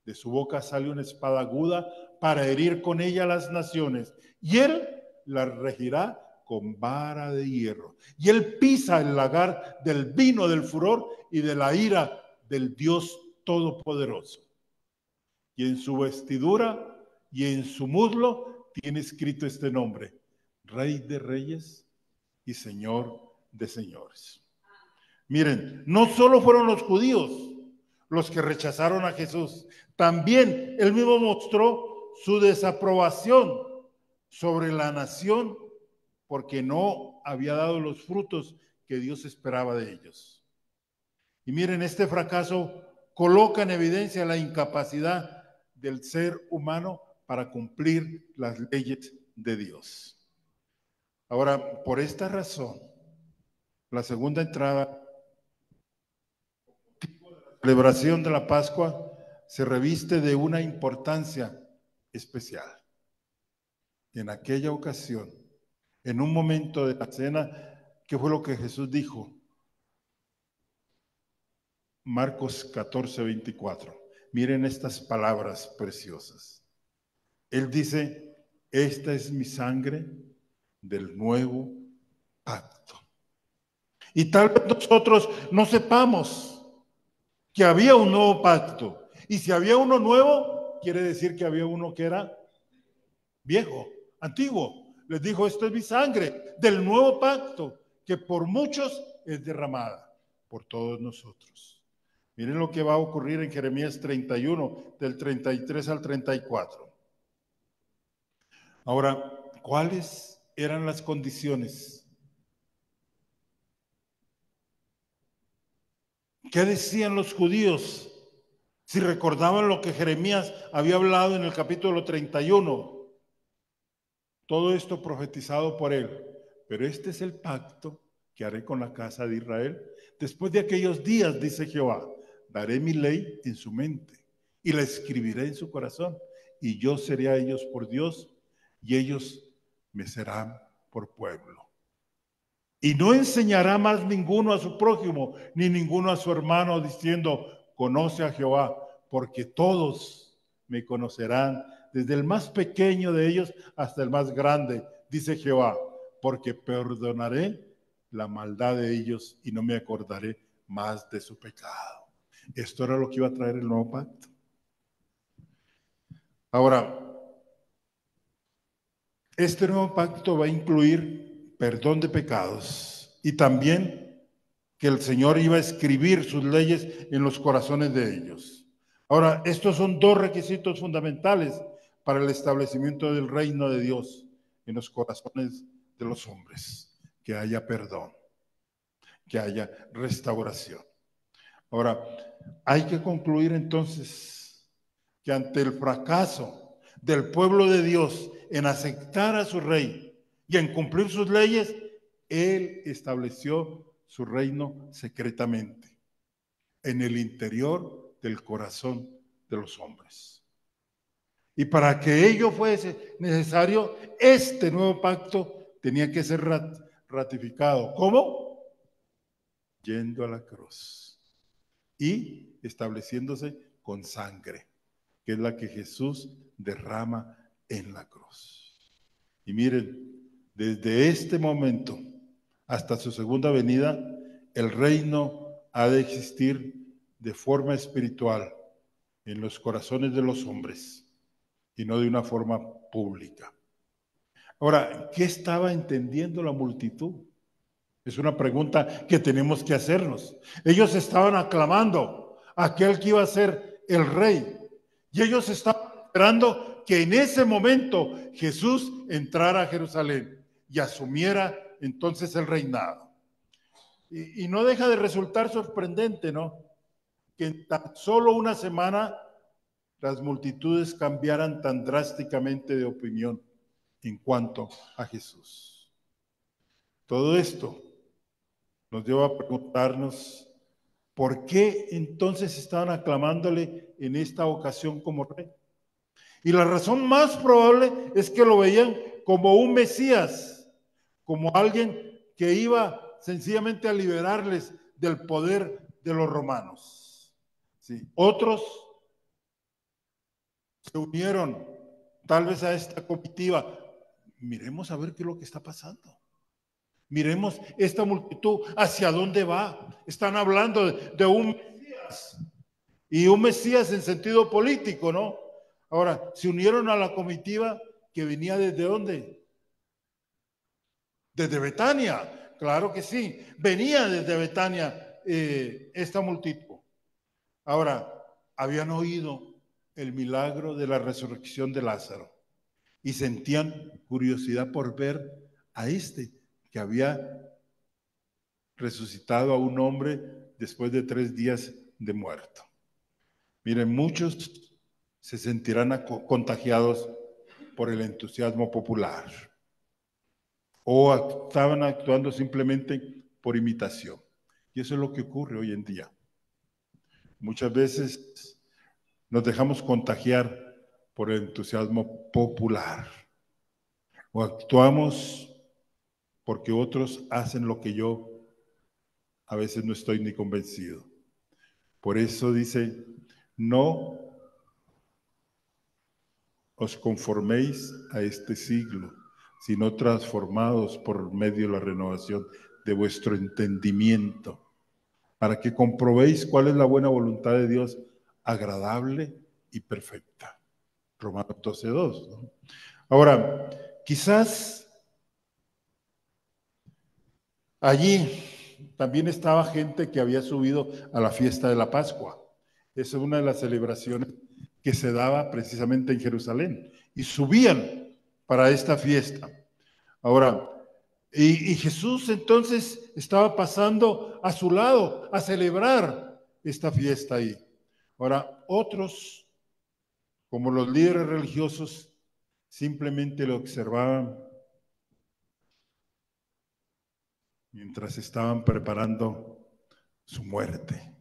De su boca sale una espada aguda para herir con ella las naciones, y él las regirá con vara de hierro. Y él pisa el lagar del vino del furor y de la ira del Dios Todopoderoso. Y en su vestidura y en su muslo tiene escrito este nombre: Rey de Reyes y Señor de señores. Miren, no solo fueron los judíos los que rechazaron a Jesús, también él mismo mostró su desaprobación sobre la nación porque no había dado los frutos que Dios esperaba de ellos. Y miren, este fracaso coloca en evidencia la incapacidad del ser humano para cumplir las leyes de Dios. Ahora, por esta razón, la segunda entrada celebración de la Pascua se reviste de una importancia especial. En aquella ocasión, en un momento de la cena, ¿qué fue lo que Jesús dijo? Marcos 14, 24. Miren estas palabras preciosas. Él dice, esta es mi sangre del nuevo pacto. Y tal vez nosotros no sepamos que había un nuevo pacto. Y si había uno nuevo, quiere decir que había uno que era viejo, antiguo. Les dijo, esto es mi sangre del nuevo pacto, que por muchos es derramada, por todos nosotros. Miren lo que va a ocurrir en Jeremías 31, del 33 al 34. Ahora, ¿cuáles eran las condiciones? ¿Qué decían los judíos? Si recordaban lo que Jeremías había hablado en el capítulo 31. Todo esto profetizado por él. Pero este es el pacto que haré con la casa de Israel. Después de aquellos días, dice Jehová, daré mi ley en su mente y la escribiré en su corazón. Y yo seré a ellos por Dios y ellos me serán por pueblo. Y no enseñará más ninguno a su prójimo, ni ninguno a su hermano, diciendo, conoce a Jehová, porque todos me conocerán, desde el más pequeño de ellos hasta el más grande, dice Jehová, porque perdonaré la maldad de ellos y no me acordaré más de su pecado. Esto era lo que iba a traer el nuevo pacto. Ahora, este nuevo pacto va a incluir perdón de pecados y también que el Señor iba a escribir sus leyes en los corazones de ellos. Ahora, estos son dos requisitos fundamentales para el establecimiento del reino de Dios en los corazones de los hombres, que haya perdón, que haya restauración. Ahora, hay que concluir entonces que ante el fracaso del pueblo de Dios en aceptar a su rey y en cumplir sus leyes, Él estableció su reino secretamente en el interior del corazón de los hombres. Y para que ello fuese necesario, este nuevo pacto tenía que ser ratificado. ¿Cómo? Yendo a la cruz y estableciéndose con sangre, que es la que Jesús derrama en la cruz. Y miren, desde este momento hasta su segunda venida, el reino ha de existir de forma espiritual en los corazones de los hombres y no de una forma pública. Ahora, ¿qué estaba entendiendo la multitud? Es una pregunta que tenemos que hacernos. Ellos estaban aclamando a aquel que iba a ser el rey. Y ellos estaban esperando que en ese momento Jesús entrara a Jerusalén y asumiera entonces el reinado. Y no deja de resultar sorprendente, ¿no? Que en tan solo una semana las multitudes cambiaran tan drásticamente de opinión en cuanto a Jesús. Todo esto nos lleva a preguntarnos por qué entonces estaban aclamándole en esta ocasión como rey. Y la razón más probable es que lo veían como un Mesías, como alguien que iba sencillamente a liberarles del poder de los romanos. Sí. Otros se unieron tal vez a esta comitiva. Miremos a ver qué es lo que está pasando. Miremos esta multitud, hacia dónde va. Están hablando de un Mesías, y un Mesías en sentido político, ¿no? Ahora, se unieron a la comitiva que venía ¿desde dónde? Desde Betania, claro que sí. Venía desde Betania esta multitud. Ahora, habían oído el milagro de la resurrección de Lázaro y sentían curiosidad por ver a este que había resucitado a un hombre después de 3 días de muerto. Miren, muchos se sentirán contagiados por el entusiasmo popular o estaban actuando simplemente por imitación. Y eso es lo que ocurre hoy en día. Muchas veces nos dejamos contagiar por el entusiasmo popular o actuamos porque otros hacen lo que yo a veces no estoy ni convencido. Por eso dice, no os conforméis a este siglo, sino transformados por medio de la renovación de vuestro entendimiento, para que comprobéis cuál es la buena voluntad de Dios, agradable y perfecta. Romanos 12:2, ¿no? Ahora, quizás allí también estaba gente que había subido a la fiesta de la Pascua. Esa es una de las celebraciones que se daba precisamente en Jerusalén. Y subían para esta fiesta. Ahora, y Jesús entonces estaba pasando a su lado a celebrar esta fiesta ahí. Ahora, otros, como los líderes religiosos, simplemente lo observaban mientras estaban preparando su muerte.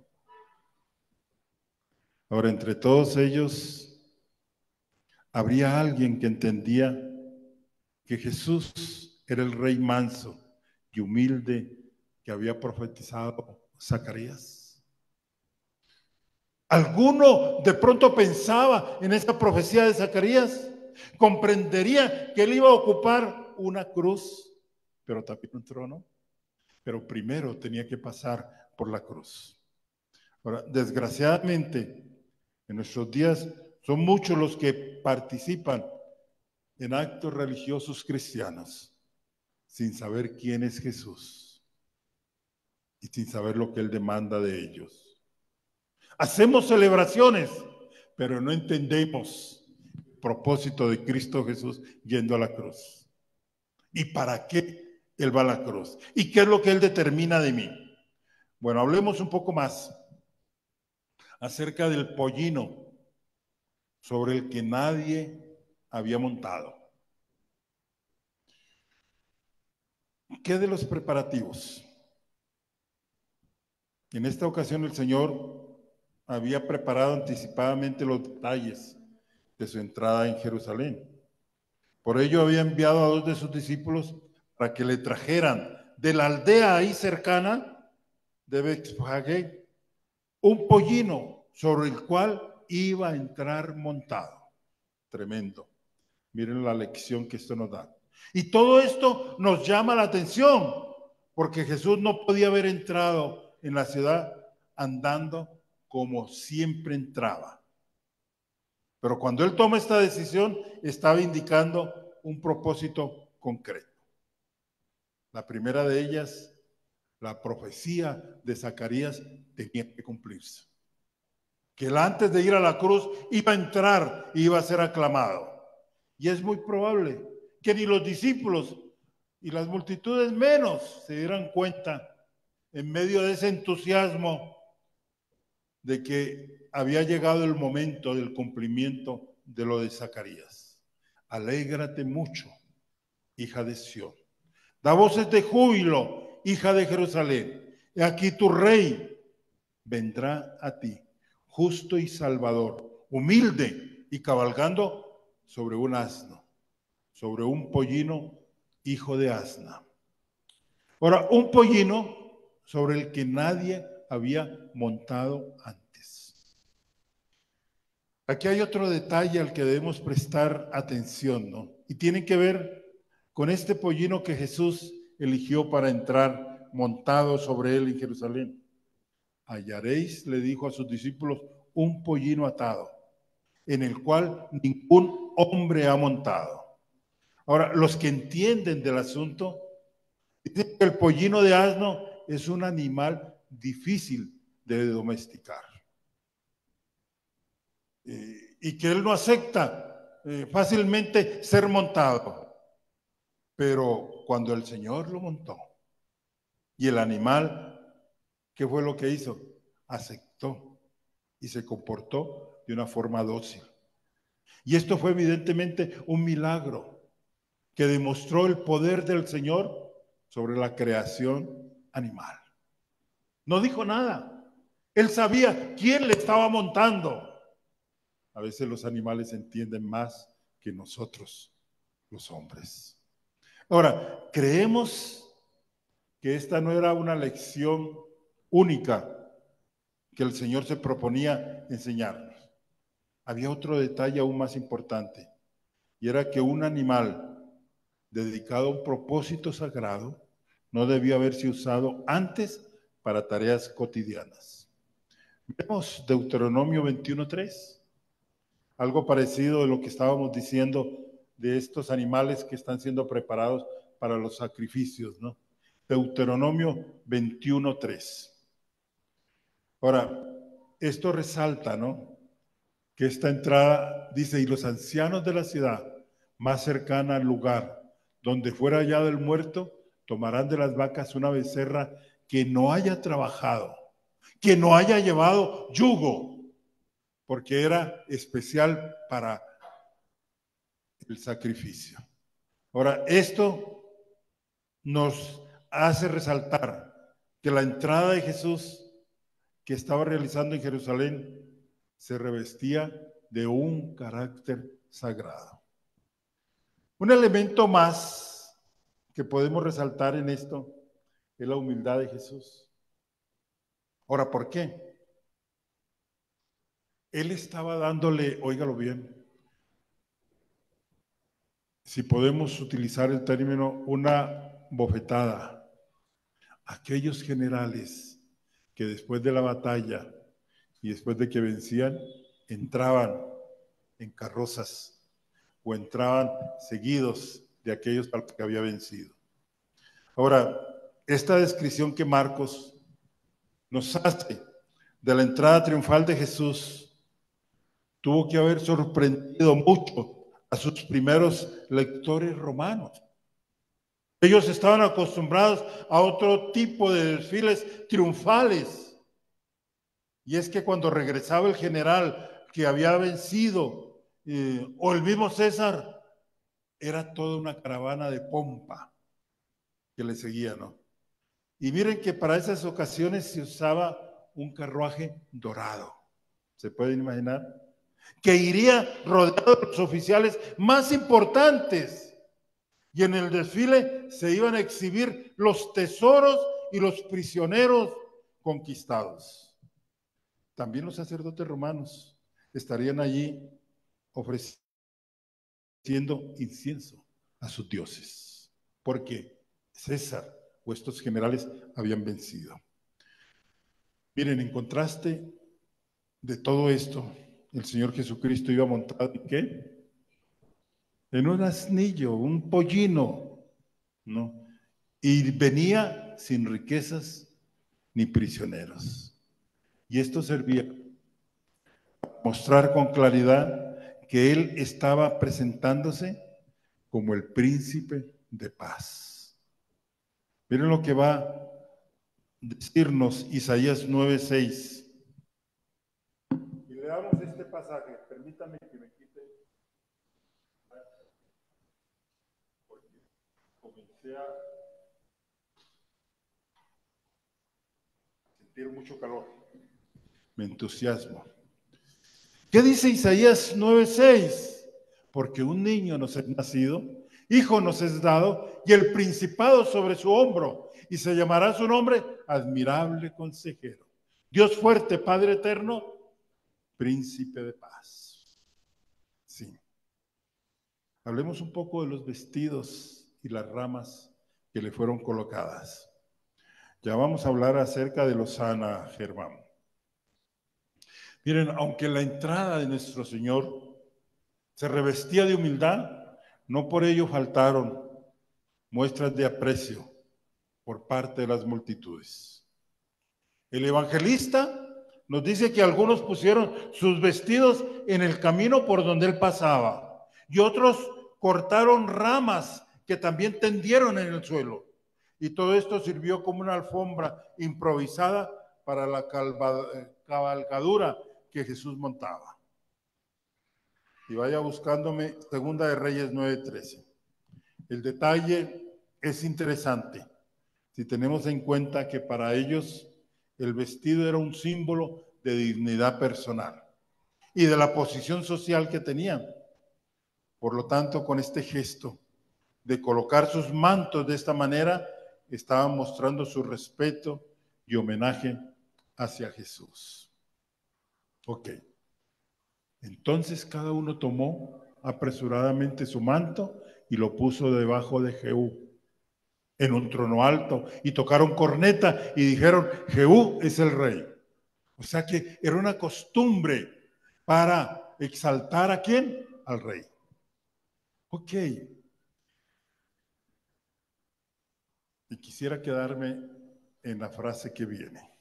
Ahora, entre todos ellos, habría alguien que entendía que Jesús era el rey manso y humilde que había profetizado Zacarías. ¿Alguno de pronto pensaba en esta profecía de Zacarías? ¿Comprendería que él iba a ocupar una cruz, pero también un trono? Pero primero tenía que pasar por la cruz. Ahora, desgraciadamente, en nuestros días son muchos los que participan en actos religiosos cristianos sin saber quién es Jesús y sin saber lo que Él demanda de ellos. Hacemos celebraciones, pero no entendemos el propósito de Cristo Jesús yendo a la cruz. ¿Y para qué Él va a la cruz? ¿Y qué es lo que Él determina de mí? Bueno, hablemos un poco más acerca del pollino sobre el que nadie había montado. ¿Qué de los preparativos? En esta ocasión el Señor había preparado anticipadamente los detalles de su entrada en Jerusalén. Por ello había enviado a 2 de sus discípulos para que le trajeran de la aldea ahí cercana de Betfagé un pollino sobre el cual iba a entrar montado. Tremendo. Miren la lección que esto nos da. Y todo esto nos llama la atención, porque Jesús no podía haber entrado en la ciudad andando como siempre entraba. Pero cuando Él toma esta decisión, estaba indicando un propósito concreto. La primera de ellas, la profecía de Zacarías, tenía que cumplirse. Que Él antes de ir a la cruz iba a entrar y iba a ser aclamado. Y es muy probable que ni los discípulos y las multitudes menos se dieran cuenta en medio de ese entusiasmo de que había llegado el momento del cumplimiento de lo de Zacarías. Alégrate mucho, hija de Sión. Da voces de júbilo, hija de Jerusalén. He aquí tu rey vendrá a ti, justo y salvador, humilde y cabalgando sobre un asno, sobre un pollino, hijo de asna. Ahora, un pollino sobre el que nadie había montado antes. Aquí hay otro detalle al que debemos prestar atención, ¿no? Y tiene que ver con este pollino que Jesús eligió para entrar montado sobre él en Jerusalén. Hallaréis, le dijo a sus discípulos, un pollino atado, en el cual ningún hombre ha montado. Ahora, los que entienden del asunto dicen que el pollino de asno es un animal difícil de domesticar y que él no acepta fácilmente ser montado. Pero cuando el Señor lo montó y el animal, ¿qué fue lo que hizo? Aceptó y se comportó de una forma dócil. Y esto fue evidentemente un milagro que demostró el poder del Señor sobre la creación animal. No dijo nada, Él sabía quién le estaba montando. A veces los animales entienden más que nosotros, los hombres. Ahora, creemos que esta no era una lección única que el Señor se proponía enseñarnos. Había otro detalle aún más importante, y era que un animal dedicado a un propósito sagrado no debía haberse usado antes para tareas cotidianas. Vemos Deuteronomio 21:3, algo parecido de lo que estábamos diciendo de estos animales que están siendo preparados para los sacrificios, ¿no? Deuteronomio 21:3. Ahora, esto resalta, ¿no?, que esta entrada dice: y los ancianos de la ciudad más cercana al lugar donde fuera hallado el muerto tomarán de las vacas una becerra que no haya trabajado, que no haya llevado yugo, porque era especial para el sacrificio. Ahora, esto nos hace resaltar que la entrada de Jesús que estaba realizando en Jerusalén se revestía de un carácter sagrado. Un elemento más que podemos resaltar en esto es la humildad de Jesús. Ahora, ¿por qué? Él estaba dándole, óigalo bien, si podemos utilizar el término, una bofetada a aquellos generales que después de la batalla y después de que vencían, entraban en carrozas o entraban seguidos de aquellos que había vencido. Ahora, esta descripción que Marcos nos hace de la entrada triunfal de Jesús tuvo que haber sorprendido mucho a sus primeros lectores romanos. Ellos estaban acostumbrados a otro tipo de desfiles triunfales. Y es que cuando regresaba el general que había vencido, o el mismo César, era toda una caravana de pompa que le seguía, ¿no? Y miren que para esas ocasiones se usaba un carruaje dorado. ¿Se pueden imaginar? Que iría rodeado de los oficiales más importantes. Y en el desfile se iban a exhibir los tesoros y los prisioneros conquistados. También los sacerdotes romanos estarían allí ofreciendo incienso a sus dioses, porque César o estos generales habían vencido. Miren, en contraste de todo esto, el Señor Jesucristo iba montado ¿en qué? En un asnillo, un pollino, ¿no? Y venía sin riquezas ni prisioneros. Y esto servía para mostrar con claridad que Él estaba presentándose como el príncipe de paz. Miren lo que va a decirnos Isaías 9:6. Y leamos este pasaje. Permítame que me quite, porque comencé a sentir mucho calor. Me entusiasmo. ¿Qué dice Isaías 9:6? Porque un niño nos es nacido, hijo nos es dado, y el principado sobre su hombro, y se llamará su nombre admirable consejero, Dios fuerte, Padre eterno, príncipe de paz. Sí. Hablemos un poco de los vestidos y las ramas que le fueron colocadas. Ya vamos a hablar acerca de Lozana, Germán. Miren, aunque la entrada de nuestro Señor se revestía de humildad, no por ello faltaron muestras de aprecio por parte de las multitudes. El evangelista nos dice que algunos pusieron sus vestidos en el camino por donde él pasaba y otros cortaron ramas que también tendieron en el suelo. Y todo esto sirvió como una alfombra improvisada para la cabalgadura que Jesús montaba. Y vaya buscándome Segunda de Reyes 9:13. El detalle es interesante si tenemos en cuenta que para ellos el vestido era un símbolo de dignidad personal y de la posición social que tenían. Por lo tanto, con este gesto de colocar sus mantos de esta manera, estaban mostrando su respeto y homenaje hacia Jesús. Ok. Entonces cada uno tomó apresuradamente su manto y lo puso debajo de Jehú, en un trono alto, y tocaron corneta y dijeron: Jehú es el rey. O sea que era una costumbre para exaltar ¿a quién? Al rey. Ok. Y quisiera quedarme en la frase que viene.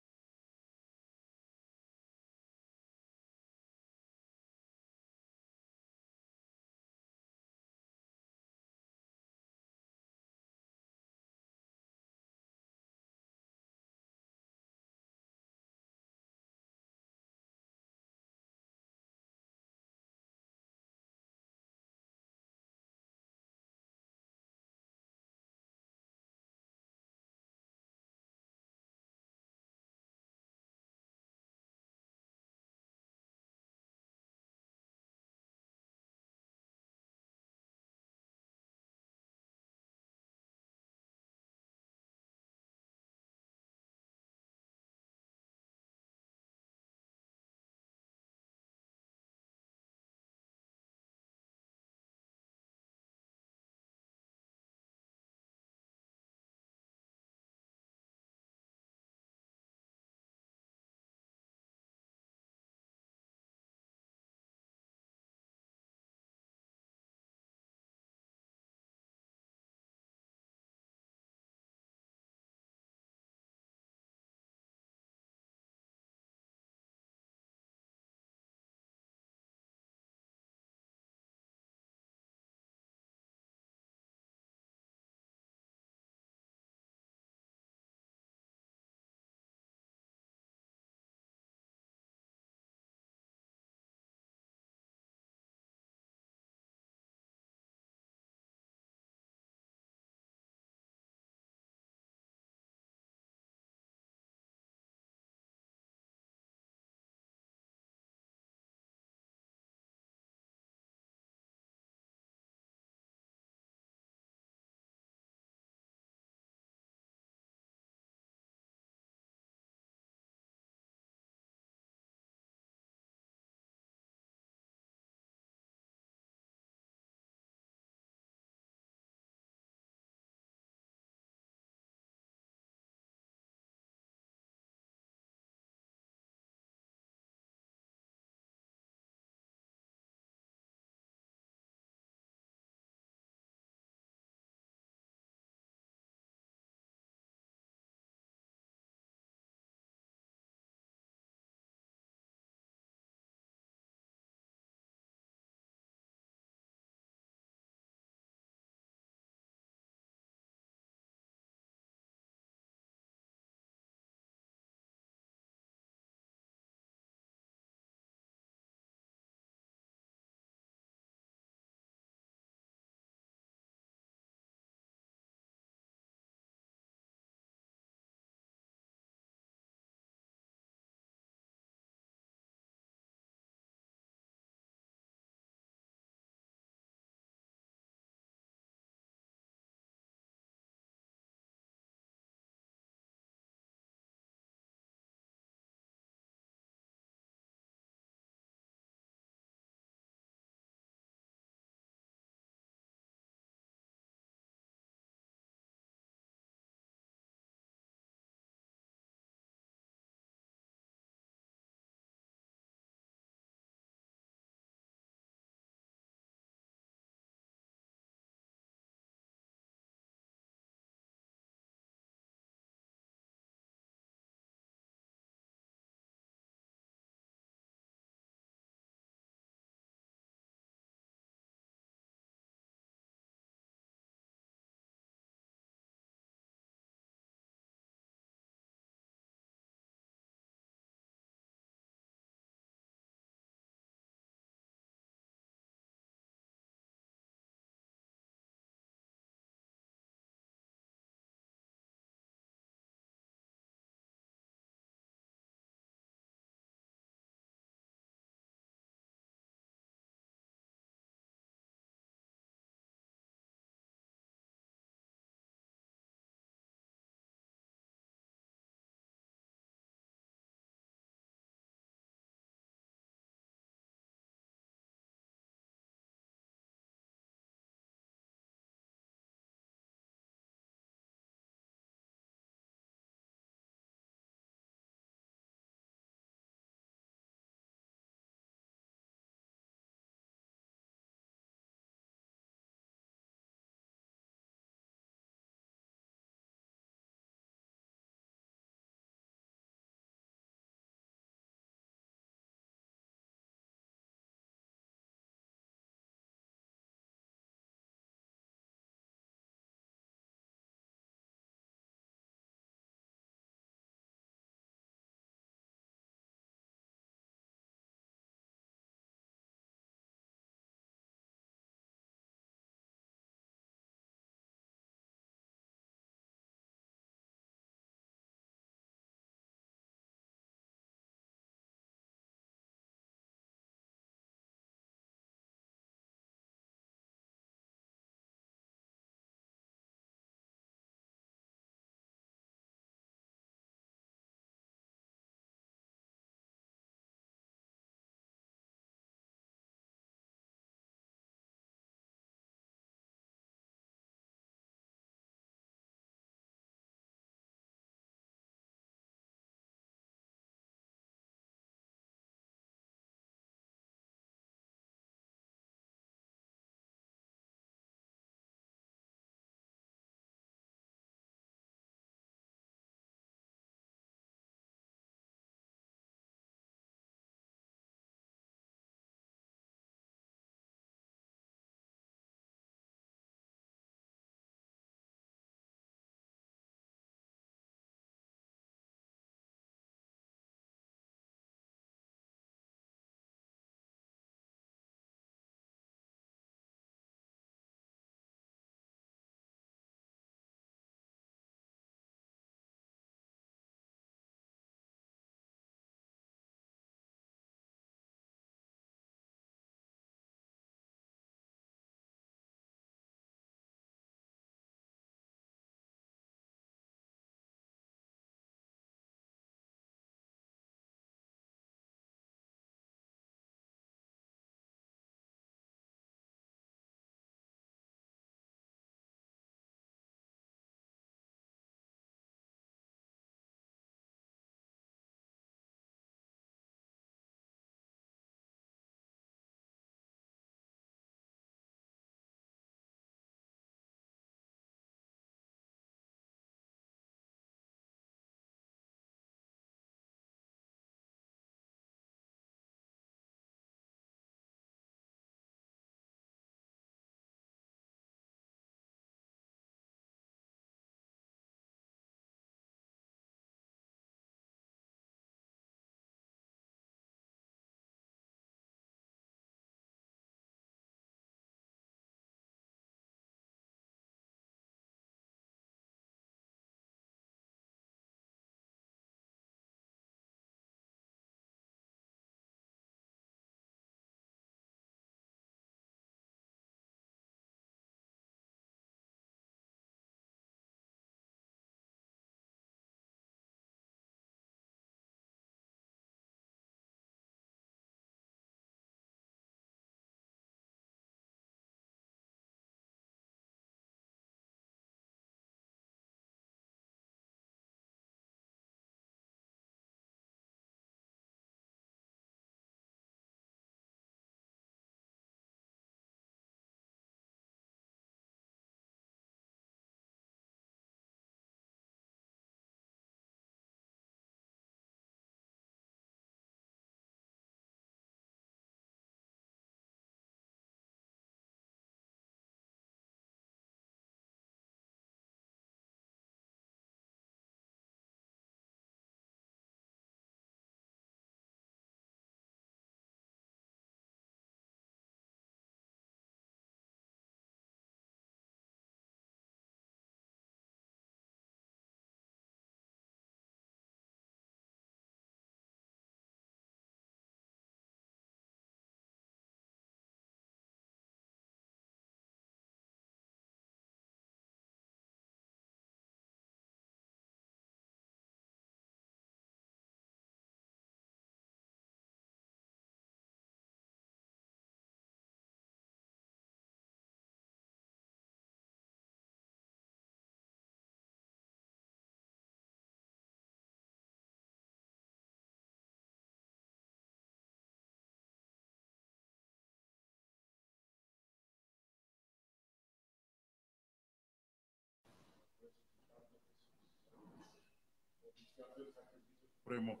supremo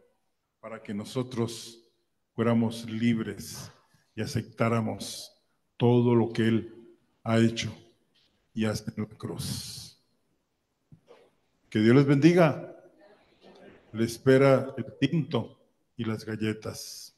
para que nosotros fuéramos libres y aceptáramos todo lo que Él ha hecho y hace en la cruz. Que Dios les bendiga. Le espera el tinto y las galletas.